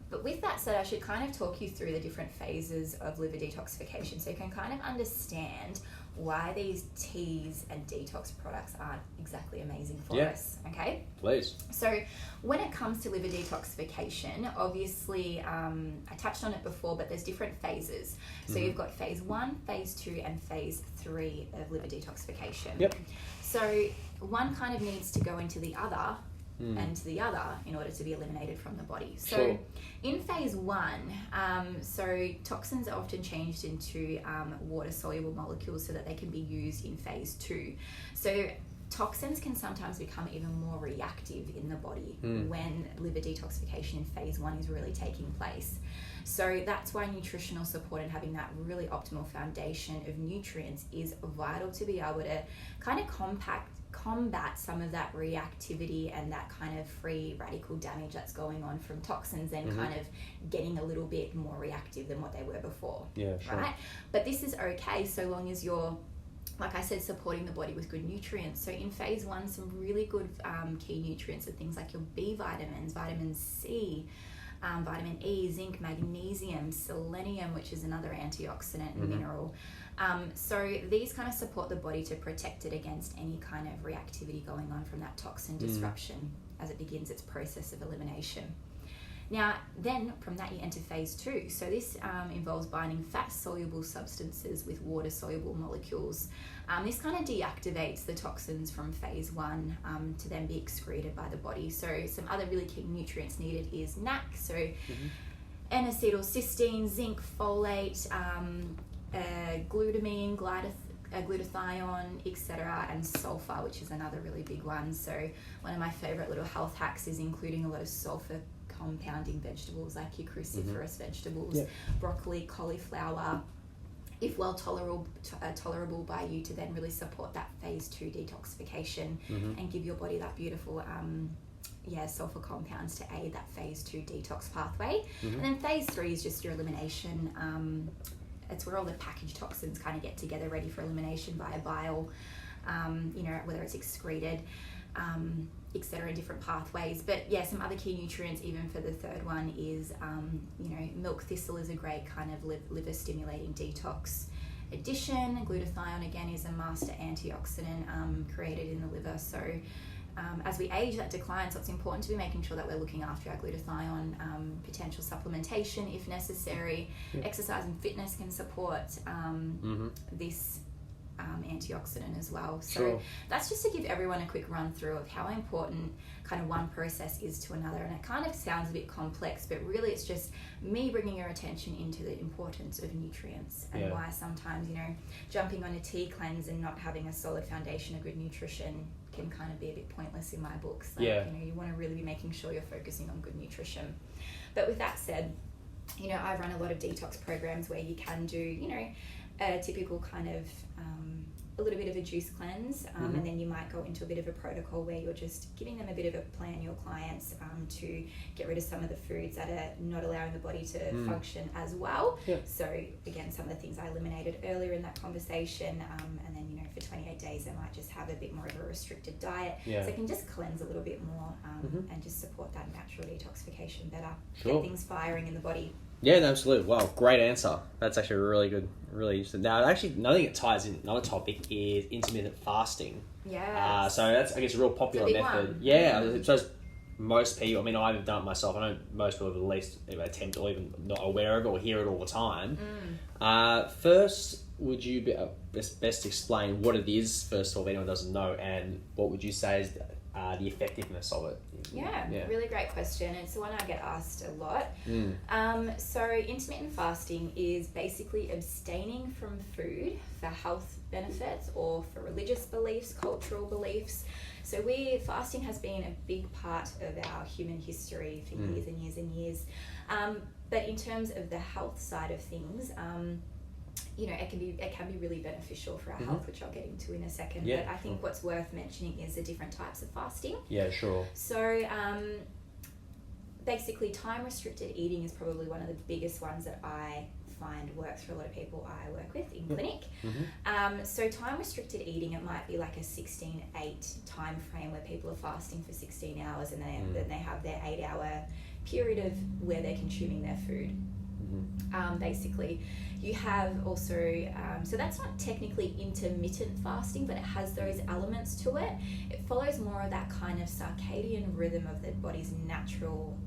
But with that said, I should kind of talk you through the different phases of liver detoxification so you can kind of understand why these teas and detox products aren't exactly amazing for us. Okay? Please. So when it comes to liver detoxification, obviously, I touched on it before, but there's different phases. So you've got phase 1, phase 2, and phase 3 of liver detoxification. So one kind of needs to go into the other and to the other in order to be eliminated from the body. So in phase 1, so toxins are often changed into water-soluble molecules so that they can be used in phase 2. So toxins can sometimes become even more reactive in the body when liver detoxification in phase 1 is really taking place. So that's why nutritional support and having that really optimal foundation of nutrients is vital to be able to kind of combat some of that reactivity and that kind of free radical damage that's going on from toxins and kind of getting a little bit more reactive than what they were before. Right? But this is okay so long as you're, like I said, supporting the body with good nutrients. So in phase 1, some really good key nutrients are things like your B vitamins, vitamin C, vitamin E, zinc, magnesium, selenium, which is another antioxidant and mineral. So these kind of support the body to protect it against any kind of reactivity going on from that toxin disruption as it begins its process of elimination. Now, then from that you enter phase 2. So this involves binding fat-soluble substances with water-soluble molecules. This kind of deactivates the toxins from phase 1 to then be excreted by the body. So some other really key nutrients needed is NAC, so N-acetylcysteine, zinc, folate, glutamine, glutathione, etc., and sulfur, which is another really big one. So one of my favorite little health hacks is including a lot of sulfur compounding vegetables like your cruciferous vegetables, broccoli, cauliflower, if well tolerable by you, to then really support that phase 2 detoxification and give your body that beautiful sulfur compounds to aid that phase 2 detox pathway. And then phase 3 is just your elimination. It's where all the packaged toxins kind of get together ready for elimination via bile, you know, whether it's excreted, etc., in different pathways. But yeah, some other key nutrients even for the third one is, you know, milk thistle is a great kind of liver stimulating detox addition. Glutathione again is a master antioxidant created in the liver. So as we age, that declines, so it's important to be making sure that we're looking after our glutathione, potential supplementation if necessary. Exercise and fitness can support this antioxidant as well. So that's just to give everyone a quick run through of how important kind of one process is to another. And it kind of sounds a bit complex, but really it's just me bringing your attention into the importance of nutrients and why sometimes, you know, jumping on a tea cleanse and not having a solid foundation of good nutrition can kind of be a bit pointless in my books. Like, you know, you want to really be making sure you're focusing on good nutrition. But with that said, you know, I run a lot of detox programs where you can do, you know, a typical kind of a little bit of a juice cleanse, and then you might go into a bit of a protocol where you're just giving them a bit of a plan, your clients, to get rid of some of the foods that are not allowing the body to function as well. So again, some of the things I eliminated earlier in that conversation, and then, you know, for 28 days they might just have a bit more of a restricted diet, so it can just cleanse a little bit more and just support that natural detoxification better, get things firing in the body. Yeah, no, absolutely. Wow, great answer. That's actually really good, really interesting. Now, actually, another thing that ties in, another topic is intermittent fasting. Yeah. So that's, I guess, a real popular method. One. Yeah, so most people, I mean, I haven't done it myself. I know most people have at least attempt or even not aware of it or hear it all the time. First, would you be best explain what it is, first of all, if anyone doesn't know, and what would you say is the effectiveness of it? Yeah, really great question. It's the one I get asked a lot. So intermittent fasting is basically abstaining from food for health benefits or for religious beliefs, cultural beliefs. So fasting has been a big part of our human history for years and years and years. But in terms of the health side of things, it can be really beneficial for our health, which I'll get into in a second. Yeah, but I think what's worth mentioning is the different types of fasting. Yeah, sure. So basically, time-restricted eating is probably one of the biggest ones that I find works for a lot of people I work with in clinic. So time-restricted eating, it might be like a 16-8 time frame where people are fasting for 16 hours and then they have their 8-hour period of where they're consuming their food. Basically, you have also, so that's not technically intermittent fasting, but it has those elements to it. It follows more of that kind of circadian rhythm of the body's natural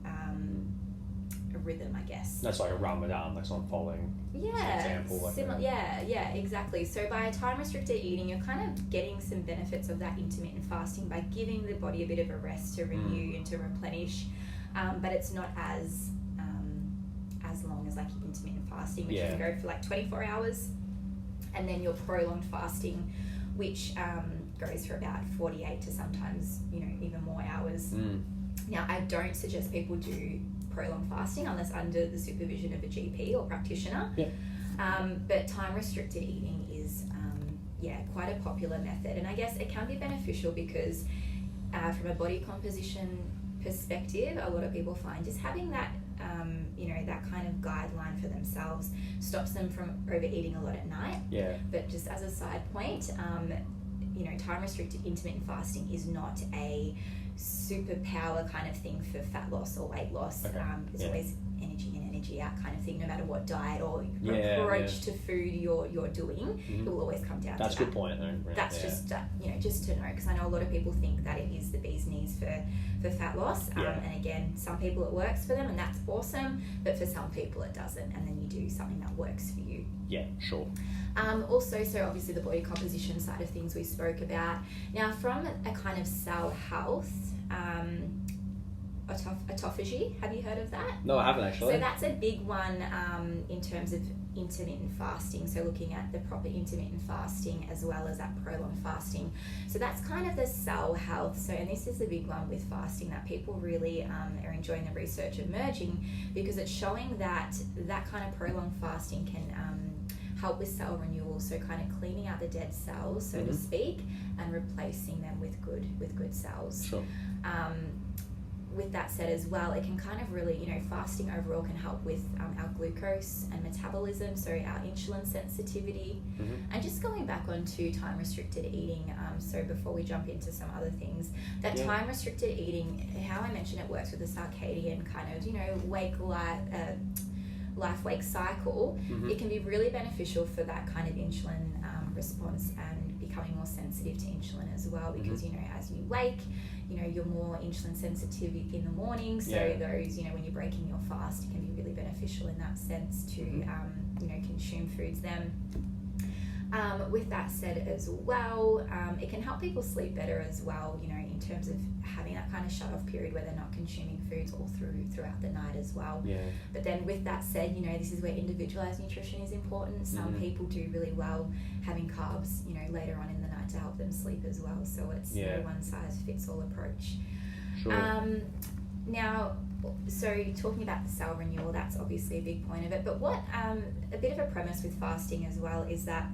rhythm, I guess. That's like a Ramadan, like someone following. Example, like yeah, exactly. So by time-restricted eating, you're kind of getting some benefits of that intermittent fasting by giving the body a bit of a rest to renew and to replenish, but it's not as long as like intermittent fasting, which can go for like 24 hours, and then your prolonged fasting, which goes for about 48 to sometimes even more hours. Now, I don't suggest people do prolonged fasting unless under the supervision of a GP or practitioner. But time-restricted eating is quite a popular method, and I guess it can be beneficial because from a body composition perspective, a lot of people find just having that that kind of guideline for themselves stops them from overeating a lot at night. But just as a side point, time-restricted intermittent fasting is not a superpower kind of thing for fat loss or weight loss. It's always energy in, energy out kind of thing, no matter what diet or approach to food you're doing. It will always come down to that. That's a good point, though. That's just just to know, because I know a lot of people think that it is the bee's knees for fat loss. And again, some people it works for them and that's awesome, but for some people it doesn't, and then you do something that works for you. Also, so obviously the body composition side of things we spoke about. Now, from a kind of cell health, autophagy, have you heard of that? No, I haven't actually. So that's a big one in terms of intermittent fasting, so looking at the proper intermittent fasting as well as that prolonged fasting. So that's kind of the cell health. So, and this is the big one with fasting that people really are enjoying the research emerging, because it's showing that that kind of prolonged fasting can help with cell renewal, so kind of cleaning out the dead cells, so to speak, and replacing them with good cells. With that said as well, it can kind of really, fasting overall can help with our glucose and metabolism, so our insulin sensitivity. And just going back onto time-restricted eating, so before we jump into some other things, that time-restricted eating, how I mentioned it works with the circadian kind of, life-wake cycle, it can be really beneficial for that kind of insulin response and becoming more sensitive to insulin as well, because, as you wake, you're more insulin sensitive in the morning, so those, when you're breaking your fast, it can be really beneficial in that sense to, consume foods then. With that said as well, it can help people sleep better as well, in terms of having that kind of shut-off period where they're not consuming foods all throughout the night as well. But then with that said, this is where individualized nutrition is important. Some people do really well having carbs, later on in the night to help them sleep as well. So it's no one-size-fits-all approach. Now, so talking about the cell renewal, that's obviously a big point of it. But what a bit of a premise with fasting as well is that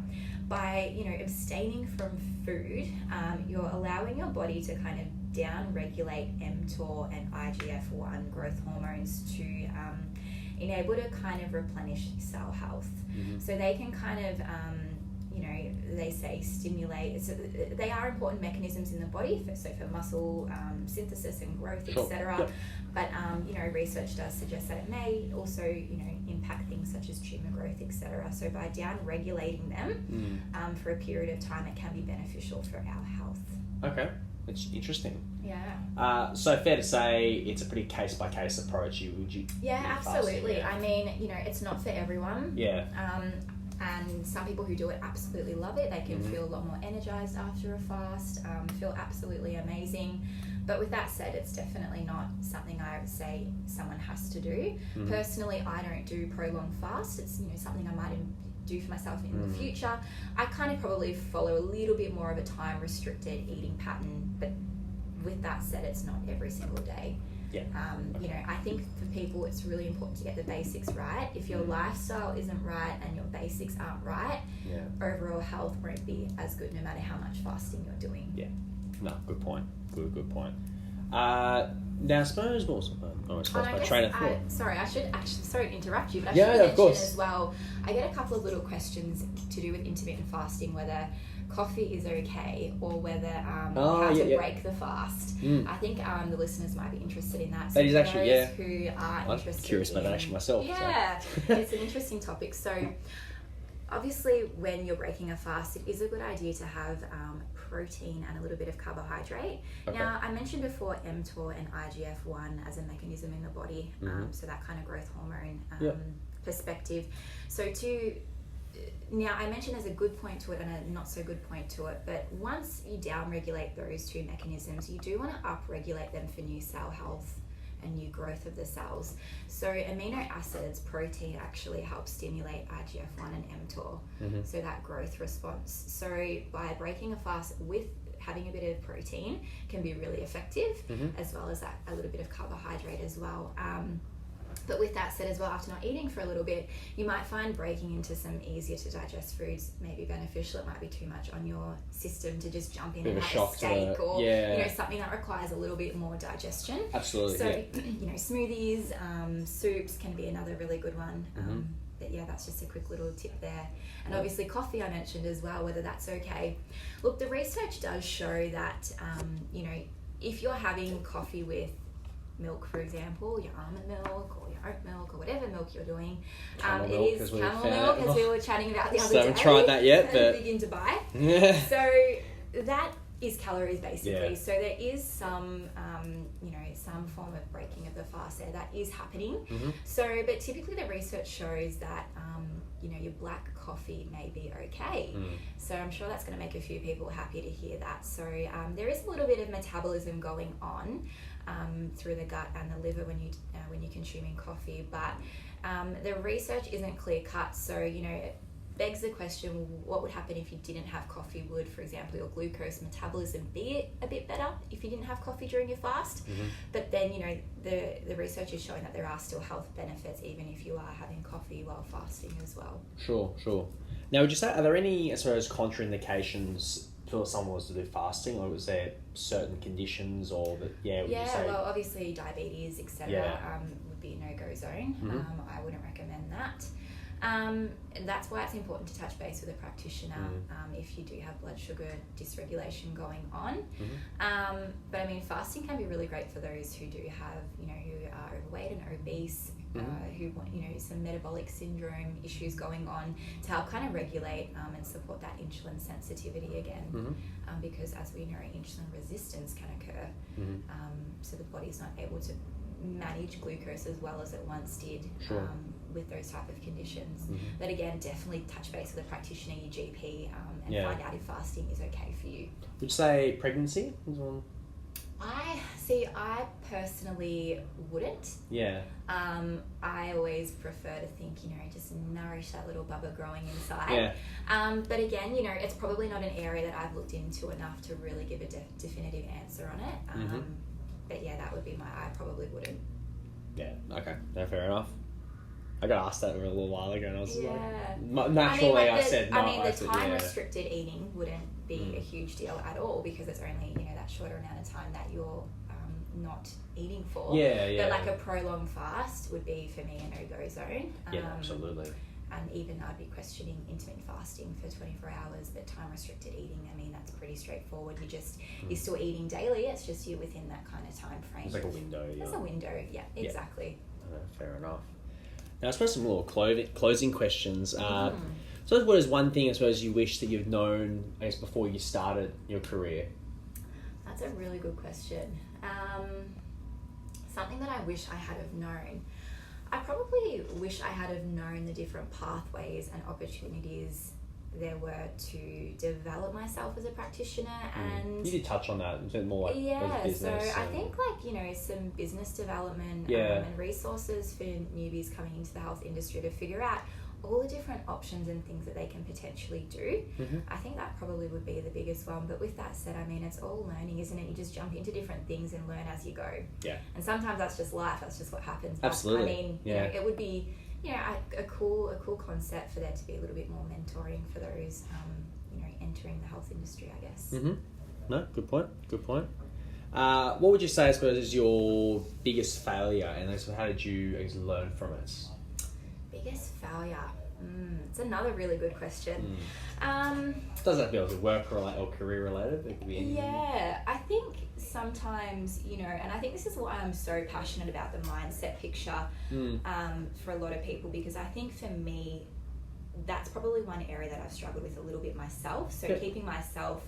by abstaining from food, you're allowing your body to kind of down-regulate mTOR and IGF-1 growth hormones to enable to kind of replenish cell health. So they can kind of they say stimulate. So they are important mechanisms in the body, for muscle synthesis and growth, etc. But research does suggest that it may also impact things such as tumor growth, etc. So by down regulating them for a period of time, it can be beneficial for our health. Okay, it's interesting. So fair to say it's a pretty case by case approach. Would you? Absolutely. I mean, it's not for everyone. And some people who do it absolutely love it. They can feel a lot more energized after a fast, feel absolutely amazing. But with that said, it's definitely not something I would say someone has to do. Personally, I don't do prolonged fast. It's something I might do for myself in the future. I kind of probably follow a little bit more of a time-restricted eating pattern, but with that said, it's not every single day. Yeah. You know, I think for people it's really important to get the basics right. If your lifestyle isn't right and your basics aren't right, overall health won't be as good no matter how much fasting you're doing. Yeah. No, good point. Good point. Now, I suppose what was I almost lost my train of thought. Sorry, I should actually, sorry to interrupt you, but I Yeah, should of course. mention as well, I get a couple of little questions to do with intermittent fasting, whether coffee is okay or whether how to break the fast. I think the listeners might be interested in that. So that is actually, those who are I'm interested curious about that actually myself. Yeah, so. It's an interesting topic. So obviously when you're breaking a fast, it is a good idea to have protein and a little bit of carbohydrate. Okay. Now, I mentioned before mTOR and IGF-1 as a mechanism in the body, so that kind of growth hormone perspective. So now I mentioned there's a good point to it and a not so good point to it, but once you down-regulate those two mechanisms, you do want to up-regulate them for new cell health and new growth of the cells. So amino acids, protein actually helps stimulate IGF-1 and mTOR, so that growth response. So by breaking a fast with having a bit of protein can be really effective, as well as that a little bit of carbohydrate as well. But with that said as well, after not eating for a little bit, you might find breaking into some easier to digest foods may be beneficial. It might be too much on your system to just jump in and have a steak or you know, something that requires a little bit more digestion. Absolutely. So you know, smoothies, soups can be another really good one. But yeah, that's just a quick little tip there. And obviously coffee I mentioned as well, whether that's okay. Look, the research does show that you know, if you're having coffee with milk, for example, your almond milk or your oat milk or whatever milk you're doing, it is camel milk, as we were chatting about the other day. I haven't tried that yet, but begin to buy. So that is calories basically. So there is some you know, some form of breaking of the fast there that is happening. So but typically the research shows that you know, your black coffee may be okay. So I'm sure that's going to make a few people happy to hear that. So there is a little bit of metabolism going on through the gut and the liver when you're consuming coffee, but the research isn't clear cut. So you know, it begs the question, what would happen if you didn't have coffee? Would, for example, your glucose metabolism be a bit better if you didn't have coffee during your fast? But then, you know, the research is showing that there are still health benefits even if you are having coffee while fasting as well. Sure. Now, would you say, are there any, I suppose, contraindications for someone was to do fasting, or was there certain conditions, or that would you say? Well, obviously diabetes, etc. Would be a no-go zone. I wouldn't recommend that. And that's why it's important to touch base with a practitioner if you do have blood sugar dysregulation going on. But I mean, fasting can be really great for those who do have, you know, who are overweight and obese, who want, you know, some metabolic syndrome issues going on, to help kind of regulate and support that insulin sensitivity again. Because as we know, insulin resistance can occur. So the body's not able to manage glucose as well as it once did with those type of conditions. But again, definitely touch base with a practitioner, your GP, and find out if fasting is okay for you. Would you say pregnancy? I personally wouldn't. I always prefer to think, you know, just nourish that little bubba growing inside. But again, you know, it's probably not an area that I've looked into enough to really give a definitive answer on it. But yeah, that would be I probably wouldn't. Yeah, okay. No, fair enough. I got asked that a little while ago and I was like, naturally I said no. I mean, the time restricted eating wouldn't be a huge deal at all, because it's only, you know, that shorter amount of time that you're not eating for. But like a prolonged fast would be, for me, a no-go zone. Absolutely. And even I'd be questioning intermittent fasting for 24 hours, but time restricted eating, I mean, that's pretty straightforward. You're still eating daily, it's just you're within that kind of time frame. It's like a window. There's a window, exactly. Fair enough. Now, I suppose some little closing questions. So what is one thing, I suppose, you wish that you'd known, I guess, before you started your career? That's a really good question. Something that I wish I had have known. I probably wish I had have known the different pathways and opportunities there were to develop myself as a practitioner. And you did touch on that, a bit more like business. So I think, like, you know, some business development and resources for newbies coming into the health industry to figure out all the different options and things that they can potentially do. I think that probably would be the biggest one. But with that said, I mean, it's all learning, isn't it? You just jump into different things and learn as you go. Yeah. And sometimes that's just life. That's just what happens. But, Absolutely. I mean, you know, it would be, you know, a cool concept for there to be a little bit more mentoring for those, you know, entering the health industry, I guess. No, good point. What would you say, I suppose, is your biggest failure, and how did you, I guess, learn from it? Biggest failure? It's another really good question. Doesn't have to be able to work or career related. It could be anything. Yeah, I think sometimes, you know, and I think this is why I'm so passionate about the mindset picture for a lot of people, because I think for me, that's probably one area that I've struggled with a little bit myself. So keeping myself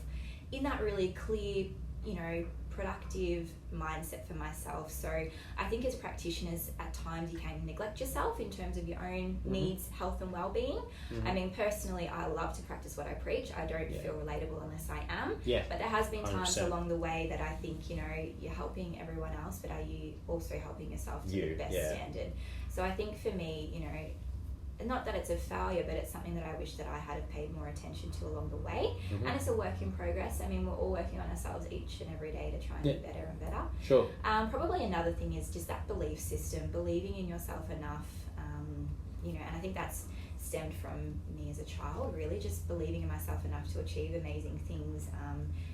in that really clear, you know, productive mindset for myself. So I think as practitioners, at times you can neglect yourself in terms of your own needs, health and well-being. I mean, personally, I love to practice what I preach. I don't feel relatable unless I am. But there has been times 100%. along the way that I think, you know, you're helping everyone else, but are you also helping yourself to the best standard? So I think for me, you know, not that it's a failure, but it's something that I wish that I had have paid more attention to along the way. And it's a work in progress. I mean, we're all working on ourselves each and every day to try and be better and better. Sure. Probably another thing is just that belief system, believing in yourself enough, you know, and I think that's stemmed from me as a child, really, just believing in myself enough to achieve amazing things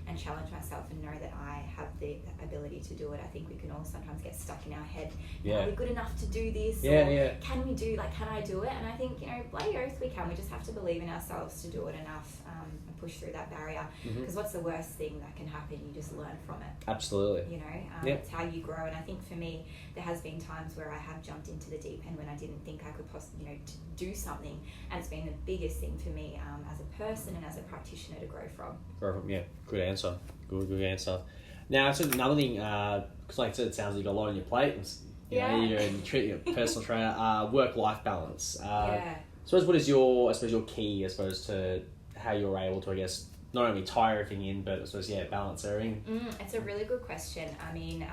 and challenge myself and know that I have the ability to do it. I think we can all sometimes get stuck in our head. Are we good enough to do this? Can we do, can I do it? And I think, you know, bloody oath we can. We just have to believe in ourselves to do it enough and push through that barrier. Because what's the worst thing that can happen? You just learn from it. Absolutely. You know, it's how you grow. And I think for me, there has been times where I have jumped into the deep end when I didn't think I could possibly, you know, to do something. And it's been the biggest thing for me as a person and as a practitioner to grow from. Yeah, good answer. Good answer. Now, so another thing, because like I said, it sounds like you got a lot on your plate. You know, you're a personal trainer, work-life balance. I suppose what is your key, I suppose, to how you're able to, I guess, not only tie everything in, but I suppose, balance everything? It's a really good question. I mean,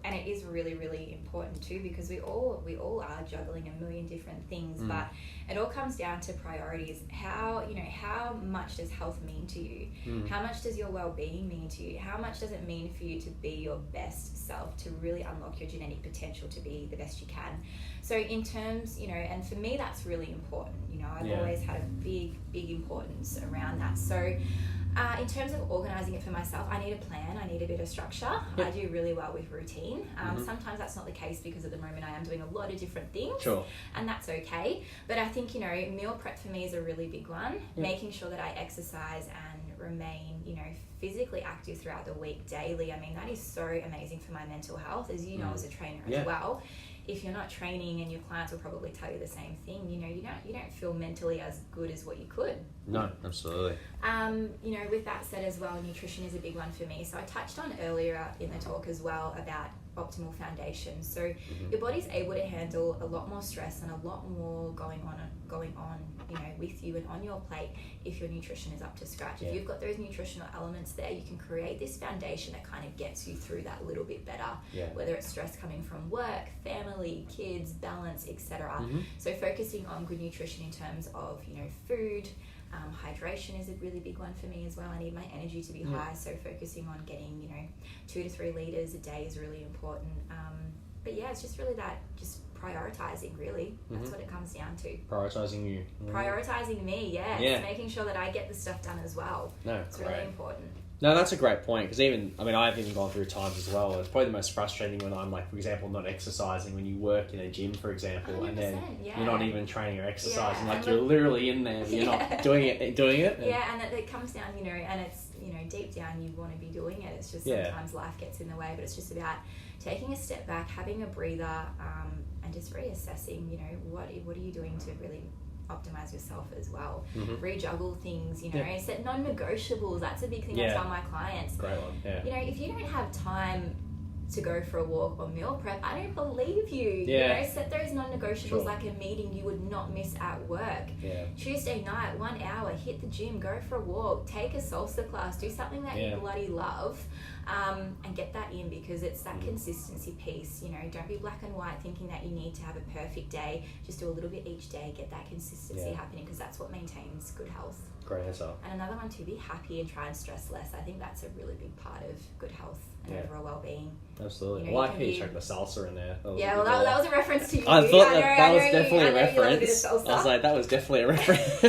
and it is really, really important too, because we all are juggling a million different things, but it all comes down to priorities. How much does health mean to you? How much does your well-being mean to you? How much does it mean for you to be your best self, to really unlock your genetic potential to be the best you can? So in terms, you know, and for me, that's really important. You know, I've always had a big importance around that. So in terms of organising it for myself, I need a plan, I need a bit of structure. I do really well with routine. Sometimes that's not the case because at the moment I am doing a lot of different things. Sure. And that's okay. But I think, you know, meal prep for me is a really big one. Making sure that I exercise and remain, you know, physically active throughout the week daily. I mean, that is so amazing for my mental health, as you know, as a trainer as well. If you're not training, and your clients will probably tell you the same thing, you know, you don't feel mentally as good as what you could. No, absolutely. You know, with that said as well, nutrition is a big one for me. So I touched on earlier in the talk as well about optimal foundation. So your body's able to handle a lot more stress and a lot more going on, you know, with you and on your plate if your nutrition is up to scratch. If you've got those nutritional elements there, you can create this foundation that kind of gets you through that little bit better. Whether it's stress coming from work, family, kids, balance, etc. So focusing on good nutrition in terms of, you know, food. Hydration is a really big one for me as well. I need my energy to be high, so focusing on getting, you know, 2 to 3 litres a day is really important. But yeah, it's just really that, just prioritising, really. That's what it comes down to. Prioritising you. Prioritising me, It's making sure that I get the stuff done as well. It's really important. No, that's a great point, because I've even gone through times as well. It's probably the most frustrating when I'm, like, for example, not exercising, when you work in a gym, for example, 100%, and then you're not even training or exercising. Like, you're literally in there, but you're not doing it. And it comes down, you know, and it's, you know, deep down you want to be doing it. It's just sometimes life gets in the way, but it's just about taking a step back, having a breather, and just reassessing, you know, what are you doing to really optimize yourself as well. Rejuggle things, you know, set non-negotiables. That's a big thing I tell my clients. Great one. You know, if you don't have time to go for a walk or meal prep, I don't believe you. You know, set those non-negotiables, like a meeting you would not miss at work. Tuesday night, 1 hour, hit the gym, go for a walk, take a salsa class, do something that you bloody love, and get that in, because because it's that consistency piece. You know, don't be black and white thinking that you need to have a perfect day. Just do a little bit each day, get that consistency happening, because that's what maintains good health. Great answer. And another one too, be happy and try and stress less. I think that's a really big part of good health and overall well-being. Absolutely. You know, I like how you chucked the salsa in there. That was a reference to you. I thought that was definitely a reference. I was like, that was definitely a reference.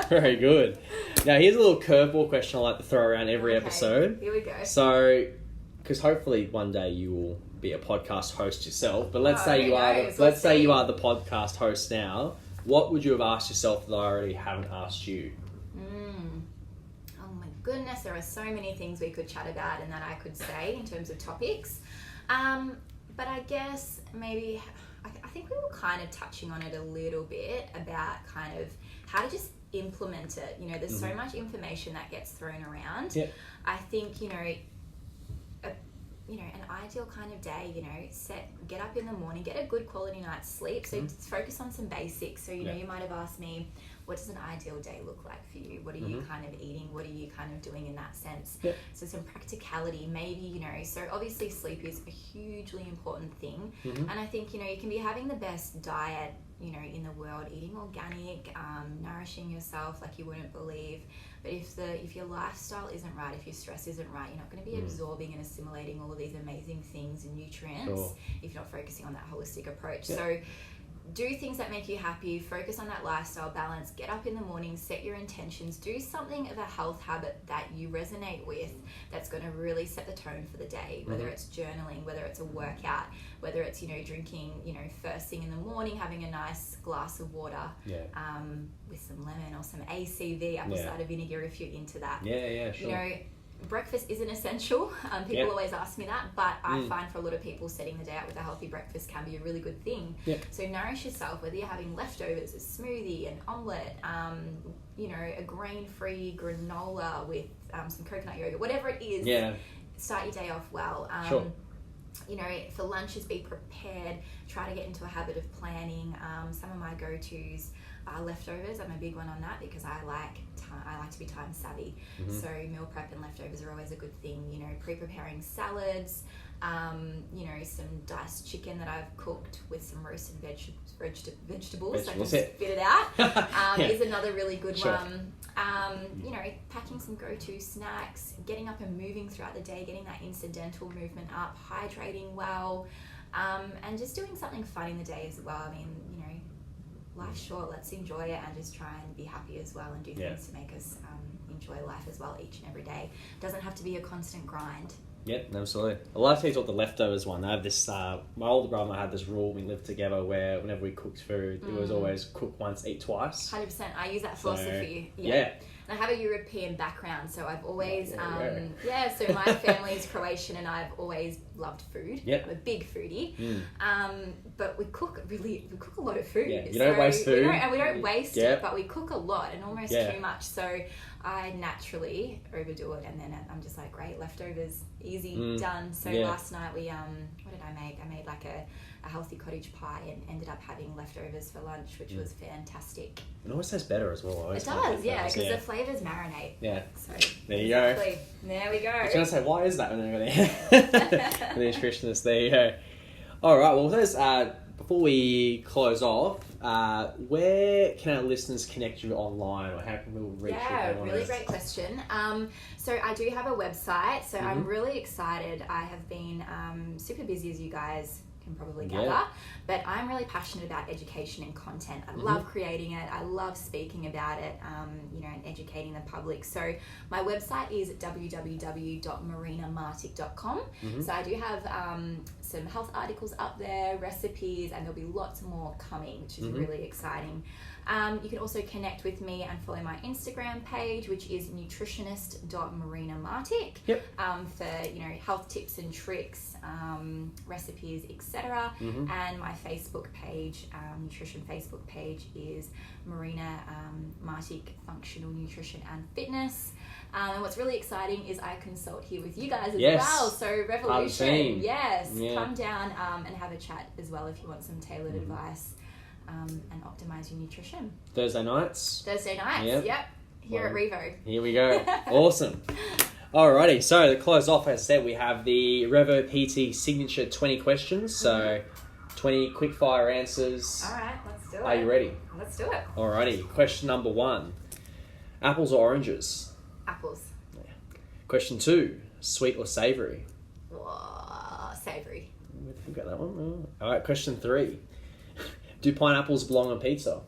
Very good. Now, here's a little curveball question I like to throw around every episode. Here we go. So, because hopefully one day you will be a podcast host yourself, but let's say you are the podcast host now. What would you have asked yourself that I already haven't asked you? Oh my goodness, there are so many things we could chat about and that I could say in terms of topics. But I guess maybe, I think we were kind of touching on it a little bit about kind of how to just implement it. You know, there's so much information that gets thrown around. Yep. I think, an ideal kind of day, get up in the morning, get a good quality night's sleep. So just focus on some basics. So, you might have asked me, what does an ideal day look like for you? What are you kind of eating? What are you kind of doing in that sense? Yep. So some practicality, maybe, so obviously sleep is a hugely important thing. And I think, you can be having the best diet, in the world, eating organic, nourishing yourself like you wouldn't believe. But if your lifestyle isn't right, if your stress isn't right, you're not going to be absorbing and assimilating all of these amazing things and nutrients if you're not focusing on that holistic approach. Yep. So do things that make you happy, focus on that lifestyle balance, get up in the morning, set your intentions, do something of a health habit that you resonate with that's going to really set the tone for the day, whether it's journaling, whether it's a workout, whether it's, Mm-hmm. First thing in the morning, having a nice glass of water with some lemon or some ACV, apple cider vinegar, if you're into that. Yeah, sure. Breakfast isn't essential. People always ask me that, but I find for a lot of people setting the day out with a healthy breakfast can be a really good thing. Yep. So nourish yourself, whether you're having leftovers, a smoothie, an omelette, a grain-free granola with some coconut yogurt, whatever it is. Yeah. Start your day off well. Sure. For lunches, be prepared. Try to get into a habit of planning. Some of my go-tos are leftovers. I'm a big one on that because I like to be time savvy. So meal prep and leftovers are always a good thing. Pre-preparing salads. Some diced chicken that I've cooked with some roasted vegetables. So I can spit it out. Is another really good one. Packing some go-to snacks, getting up and moving throughout the day, getting that incidental movement up, hydrating well, and just doing something fun in the day as well. I mean, life's short, let's enjoy it and just try and be happy as well and do things to make us enjoy life as well each and every day. It doesn't have to be a constant grind. Yep, absolutely. I like to talk the leftovers one. I have this, my older brother had this rule when we lived together where whenever we cooked food, it was always cook once, eat twice. 100%. I use that philosophy. Yeah. And I have a European background, so I've always, so my family's Croatian and I've always loved food. Yep. I'm a big foodie. But we cook a lot of food. Yeah, you don't waste food. We don't waste it, but we cook a lot and almost too much. So I naturally overdo it and then I'm just like, great, leftovers, easy, done. So last night we, what did I make? I made like a healthy cottage pie and ended up having leftovers for lunch, which was fantastic. It always tastes better as well. It does, because the flavours marinate. Yeah. So there you go. There we go. I was going to say, why is that when they're the nutritionist? There you go. All right. Well, those, before we close off, where can our listeners connect you online, or how can we reach you? Yeah, really great question. So I do have a website. So I'm really excited. I have been super busy, as you guys can probably gather, but I'm really passionate about education and content. I love creating it. I love speaking about it, and educating the public. So my website is www.marinamartic.com. So I do have some health articles up there, recipes, and there'll be lots more coming, which is really exciting. You can also connect with me and follow my Instagram page, which is nutritionist.marinamartic, for health tips and tricks, recipes, etc. And my Facebook page, nutrition Facebook page, is Marina Martic Functional Nutrition and Fitness. And what's really exciting is I consult here with you guys as well. So Revolution, come down and have a chat as well if you want some tailored advice. And optimize your nutrition. Thursday nights. Yep. Here at Revo. Here we go. Awesome. Alrighty, so to close off, as I said, we have the RevoPT signature 20 questions. So 20 quick fire answers. Alright, let's do it. Are you ready? Let's do it. Alrighty, question number 1. Apples or oranges? Apples. Yeah. Question 2, sweet or savoury? Savoury. We got that one. Alright, question 3. Do pineapples belong on pizza?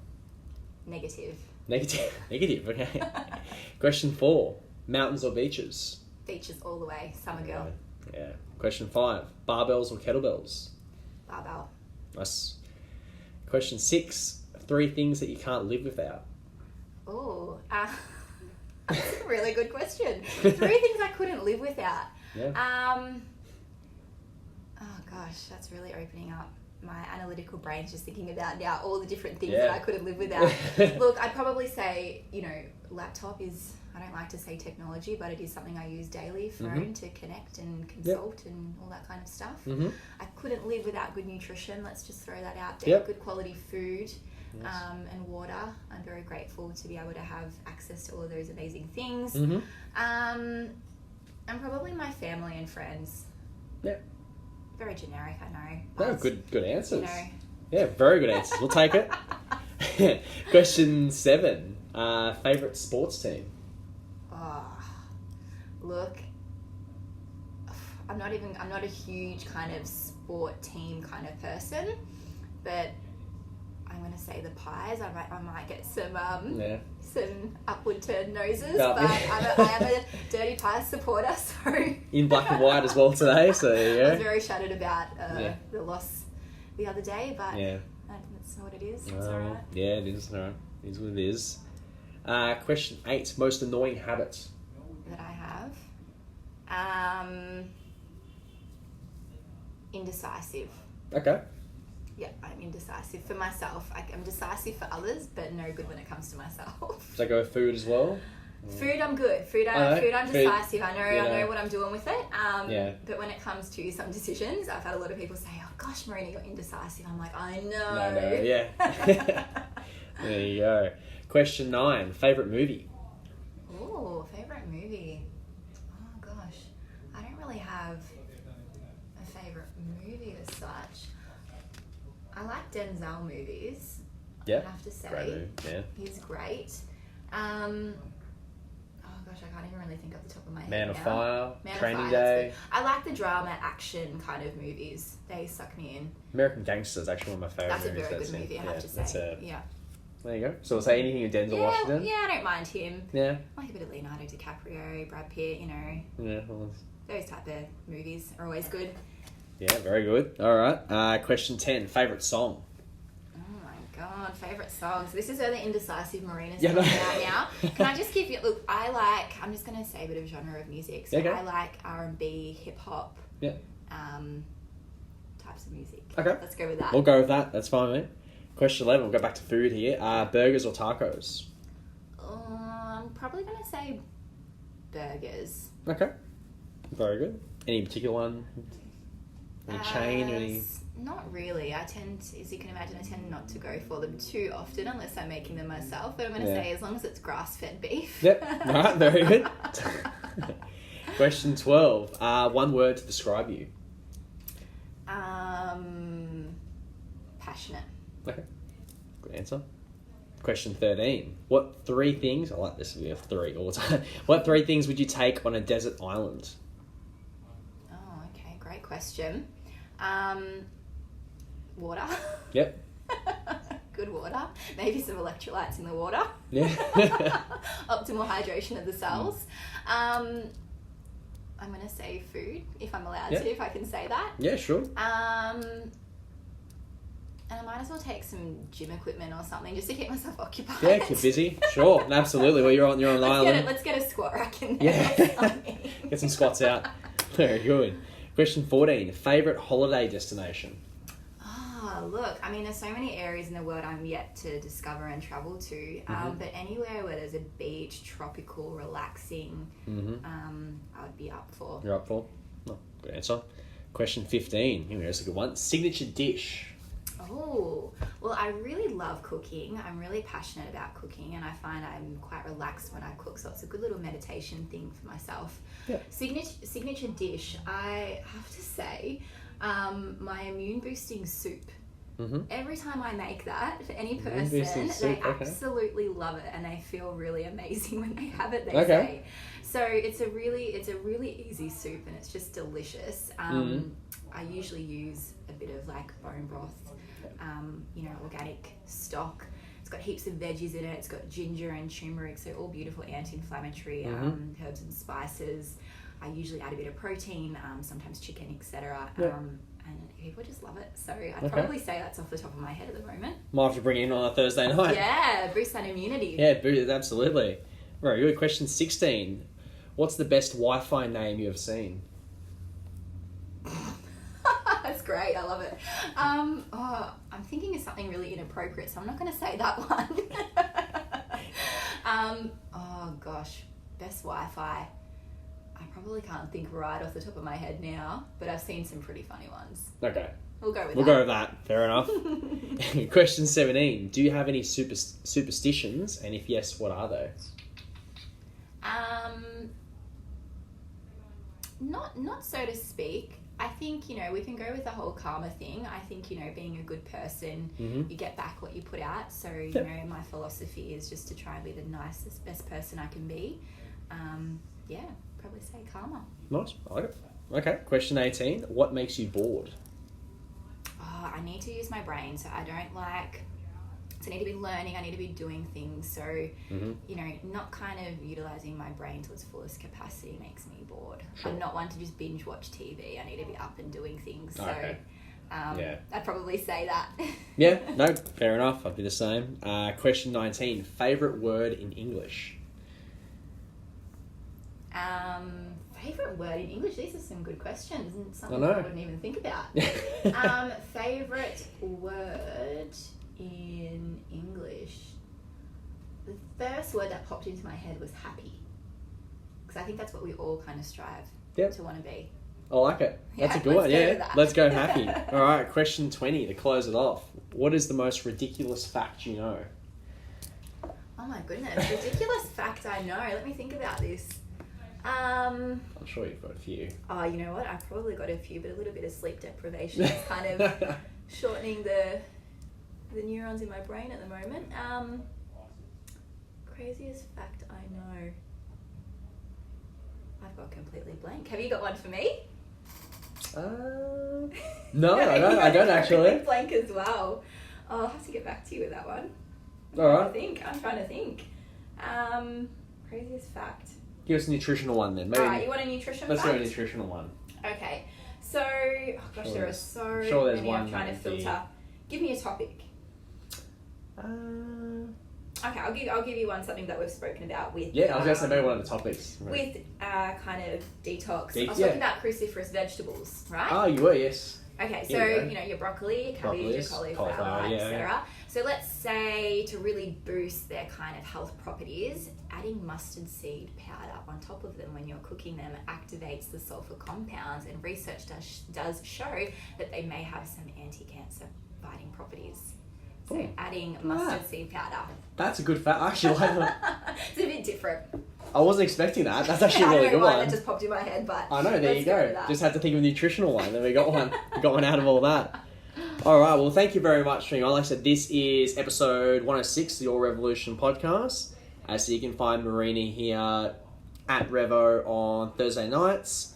Negative. Negative, okay. Question 4, mountains or beaches? Beaches all the way. Summer girl. Yeah. Question 5, barbells or kettlebells? Barbell. Nice. Question 6, 3 things that you can't live without. Oh, that's a really good question. 3 things I couldn't live without. Yeah. Oh gosh, that's really opening up my analytical brain's just thinking about now all the different things that I couldn't live without. Look, I'd probably say, laptop is, I don't like to say technology, but it is something I use daily, phone to connect and consult and all that kind of stuff. I couldn't live without good nutrition, let's just throw that out there. Good quality food and water. I'm very grateful to be able to have access to all of those amazing things. And probably my family and friends. Yeah. Very generic, I know. But, good answers. Yeah, very good answers. We'll take it. Question 7. Favourite sports team? Look, I'm not a huge kind of sport team kind of person, but I'm going to say the Pies. I might get some upward turned noses, but I am a Dirty Pies supporter, so... In black and white as well today, so there you go. I was very shattered about the loss the other day, but that's not what it is. It's alright. Yeah, it is. Alright. It is what it is. Question 8. Most annoying habit? That I have? Indecisive. Okay. Yeah, I'm indecisive for myself. I'm decisive for others, but no good when it comes to myself. Does that go with food as well? Food, I'm good. Food, I'm decisive. I know what I'm doing with it. But when it comes to some decisions, I've had a lot of people say, "Oh gosh, Marina, you're indecisive." I'm like, I know. No, yeah. There you go. Question 9. Favourite movie? Oh, favourite movie. Oh gosh, I don't really have a favourite movie as such. I like Denzel movies. Yeah. I have to say. Great movie. Yeah. He's great. Oh gosh, I can't even really think off the top of my head. Man of Fire, Training Fire, Day. I like the drama action kind of movies. They suck me in. American Gangster is actually one of my favourite movies. movies. That's a very good movie, I have to say. Yeah. There you go. So we'll say anything with Denzel Washington? Yeah, I don't mind him. Yeah. I like a bit of Leonardo DiCaprio, Brad Pitt, Yeah, well, those type of movies are always good. Yeah, very good. Alright. Question 10. Favourite song? Oh my god, favourite songs. This is where the indecisive Marina's coming out now. Can I just give you, look, I'm just going to say a bit of genre of music. So I like R&B, hip-hop, types of music. Okay. Let's go with that. We'll go with that. That's fine, mate. Question 11. We'll go back to food here. Burgers or tacos? I'm probably going to say burgers. Okay. Very good. Any particular one? Any chain or any... Not really. As you can imagine, I tend not to go for them too often unless I'm making them myself. But I'm going to say as long as it's grass-fed beef. Yep. All right. Very good. Question 12. One word to describe you. Passionate. Okay. Good answer. Question 13. What 3 things... I like this. We have 3 all the time. What 3 things would you take on a desert island? Oh, okay. Great question. Water. Yep. Good water. Maybe some electrolytes in the water. Yeah. Optimal hydration of the cells. I'm going to say food, if I'm allowed to, if I can say that. Yeah, sure. And I might as well take some gym equipment or something just to keep myself occupied. Yeah, keep busy. Sure, absolutely. Well, you're on an island. Let's get a squat rack in there. Yeah. Get some squats out. Very good. Question 14. Favourite holiday destination? Look, I mean, there's so many areas in the world I'm yet to discover and travel to, but anywhere where there's a beach, tropical, relaxing, I would be up for. You're up for? Oh, good answer. Question 15. Here's a good one. Signature dish. Oh, Well, I really love cooking. I'm really passionate about cooking, and I find I'm quite relaxed when I cook, so it's a good little meditation thing for myself. Yeah. Signature dish, I have to say, my immune boosting soup. Mm-hmm. Every time I make that for any person, soup, they absolutely love it, and they feel really amazing when they have it. They Okay. say. So it's a really easy soup, and it's just delicious. I usually use a bit of like bone broth, organic stock. It's got heaps of veggies in it. It's got ginger and turmeric, so all beautiful anti-inflammatory herbs and spices. I usually add a bit of protein, sometimes chicken, etc. And people just love it. So I'd probably say that's off the top of my head at the moment. Might have to bring it in on a Thursday night. Yeah, boost that immunity. Yeah, absolutely. Very good. Question 16. What's the best Wi-Fi name you have seen? That's great. I love it. I'm thinking of something really inappropriate, so I'm not going to say that one. Oh gosh, best Wi-Fi. I probably can't think right off the top of my head now, but I've seen some pretty funny ones. Okay. We'll go with We'll go with that. Fair enough. Question 17. Do you have any superstitions? And if yes, what are they? Not so to speak. I think, we can go with the whole karma thing. I think, being a good person, you get back what you put out. So, my philosophy is just to try and be the nicest, best person I can be. Probably say karma. Nice. I like it. Okay. Question 18. What makes you bored? Oh, I need to use my brain. So I don't like... So I need to be learning. I need to be doing things. So, not kind of utilising my brain to its fullest capacity makes me bored. Sure. I'm not one to just binge watch TV. I need to be up and doing things. Okay. So, I'd probably say that. Yeah. No, fair enough. I'd be the same. Question 19. Favourite word in English? Favourite word in English? These are some good questions and something I I wouldn't even think about. Favourite word in English? The first word that popped into my head was happy, because I think that's what we all kind of strive to want to be. I like it. That's a good one. Yeah, let's go happy. All right, question 20 to close it off. What is the most ridiculous fact you know? Oh my goodness, ridiculous fact I know. Let me think about this. I'm sure you've got a few. Oh, you know what? I've probably got a few, but a little bit of sleep deprivation is kind of shortening the neurons in my brain at the moment. Craziest fact I know. I've got completely blank. Have you got one for me? No, I don't actually. Blank as well. Oh, I'll have to get back to you with that one. All right. I'm trying to think. Craziest fact. Give us a nutritional one then. Maybe. All right, you want a nutrition fact? Let's go a nutritional one. Okay. So, there are so there's many one I'm trying to filter. Give me a topic. Okay, I'll give you something that we've spoken about with. Yeah, I was going to say maybe one of the topics. With kind of detox. I was talking about cruciferous vegetables, right? Oh, you were, yes. Okay, so your broccoli, your cabbage, your cauliflower, etc. So let's say to really boost their kind of health properties, adding mustard seed powder on top of them when you're cooking them activates the sulfur compounds, and research does show that they may have some anti-cancer fighting properties. So adding mustard seed powder. That's a good fact. Actually, I like that. It's a bit different. I wasn't expecting that. That's actually a really good one. That just popped in my head, but I know. There you go. Just had to think of a nutritional one. Then we got one. We got one out of all that. All right. Well, thank you very much for being on. Like I said, this is episode 106 of Your Revolution podcast. So you can find Marina here at Revo on Thursday nights.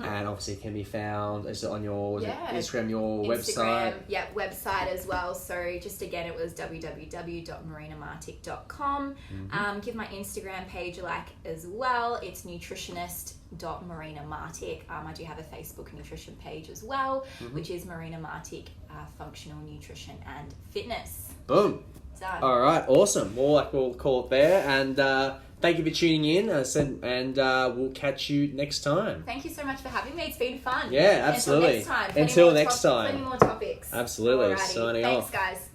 And obviously it can be found on your Instagram, your website. Yeah, website as well. So just again, it was www.marinamartic.com. Give my Instagram page a like as well. It's nutritionist.marinamartic. I do have a Facebook nutrition page as well, which is Marina Martic Functional Nutrition and Fitness. Boom. Done. All right, awesome. Well, we'll call it there. And thank you for tuning in, and we'll catch you next time. Thank you so much for having me. It's been fun. Yeah, absolutely. Until next time. Plenty more topics. Absolutely. Alrighty. Signing off. Thanks, guys.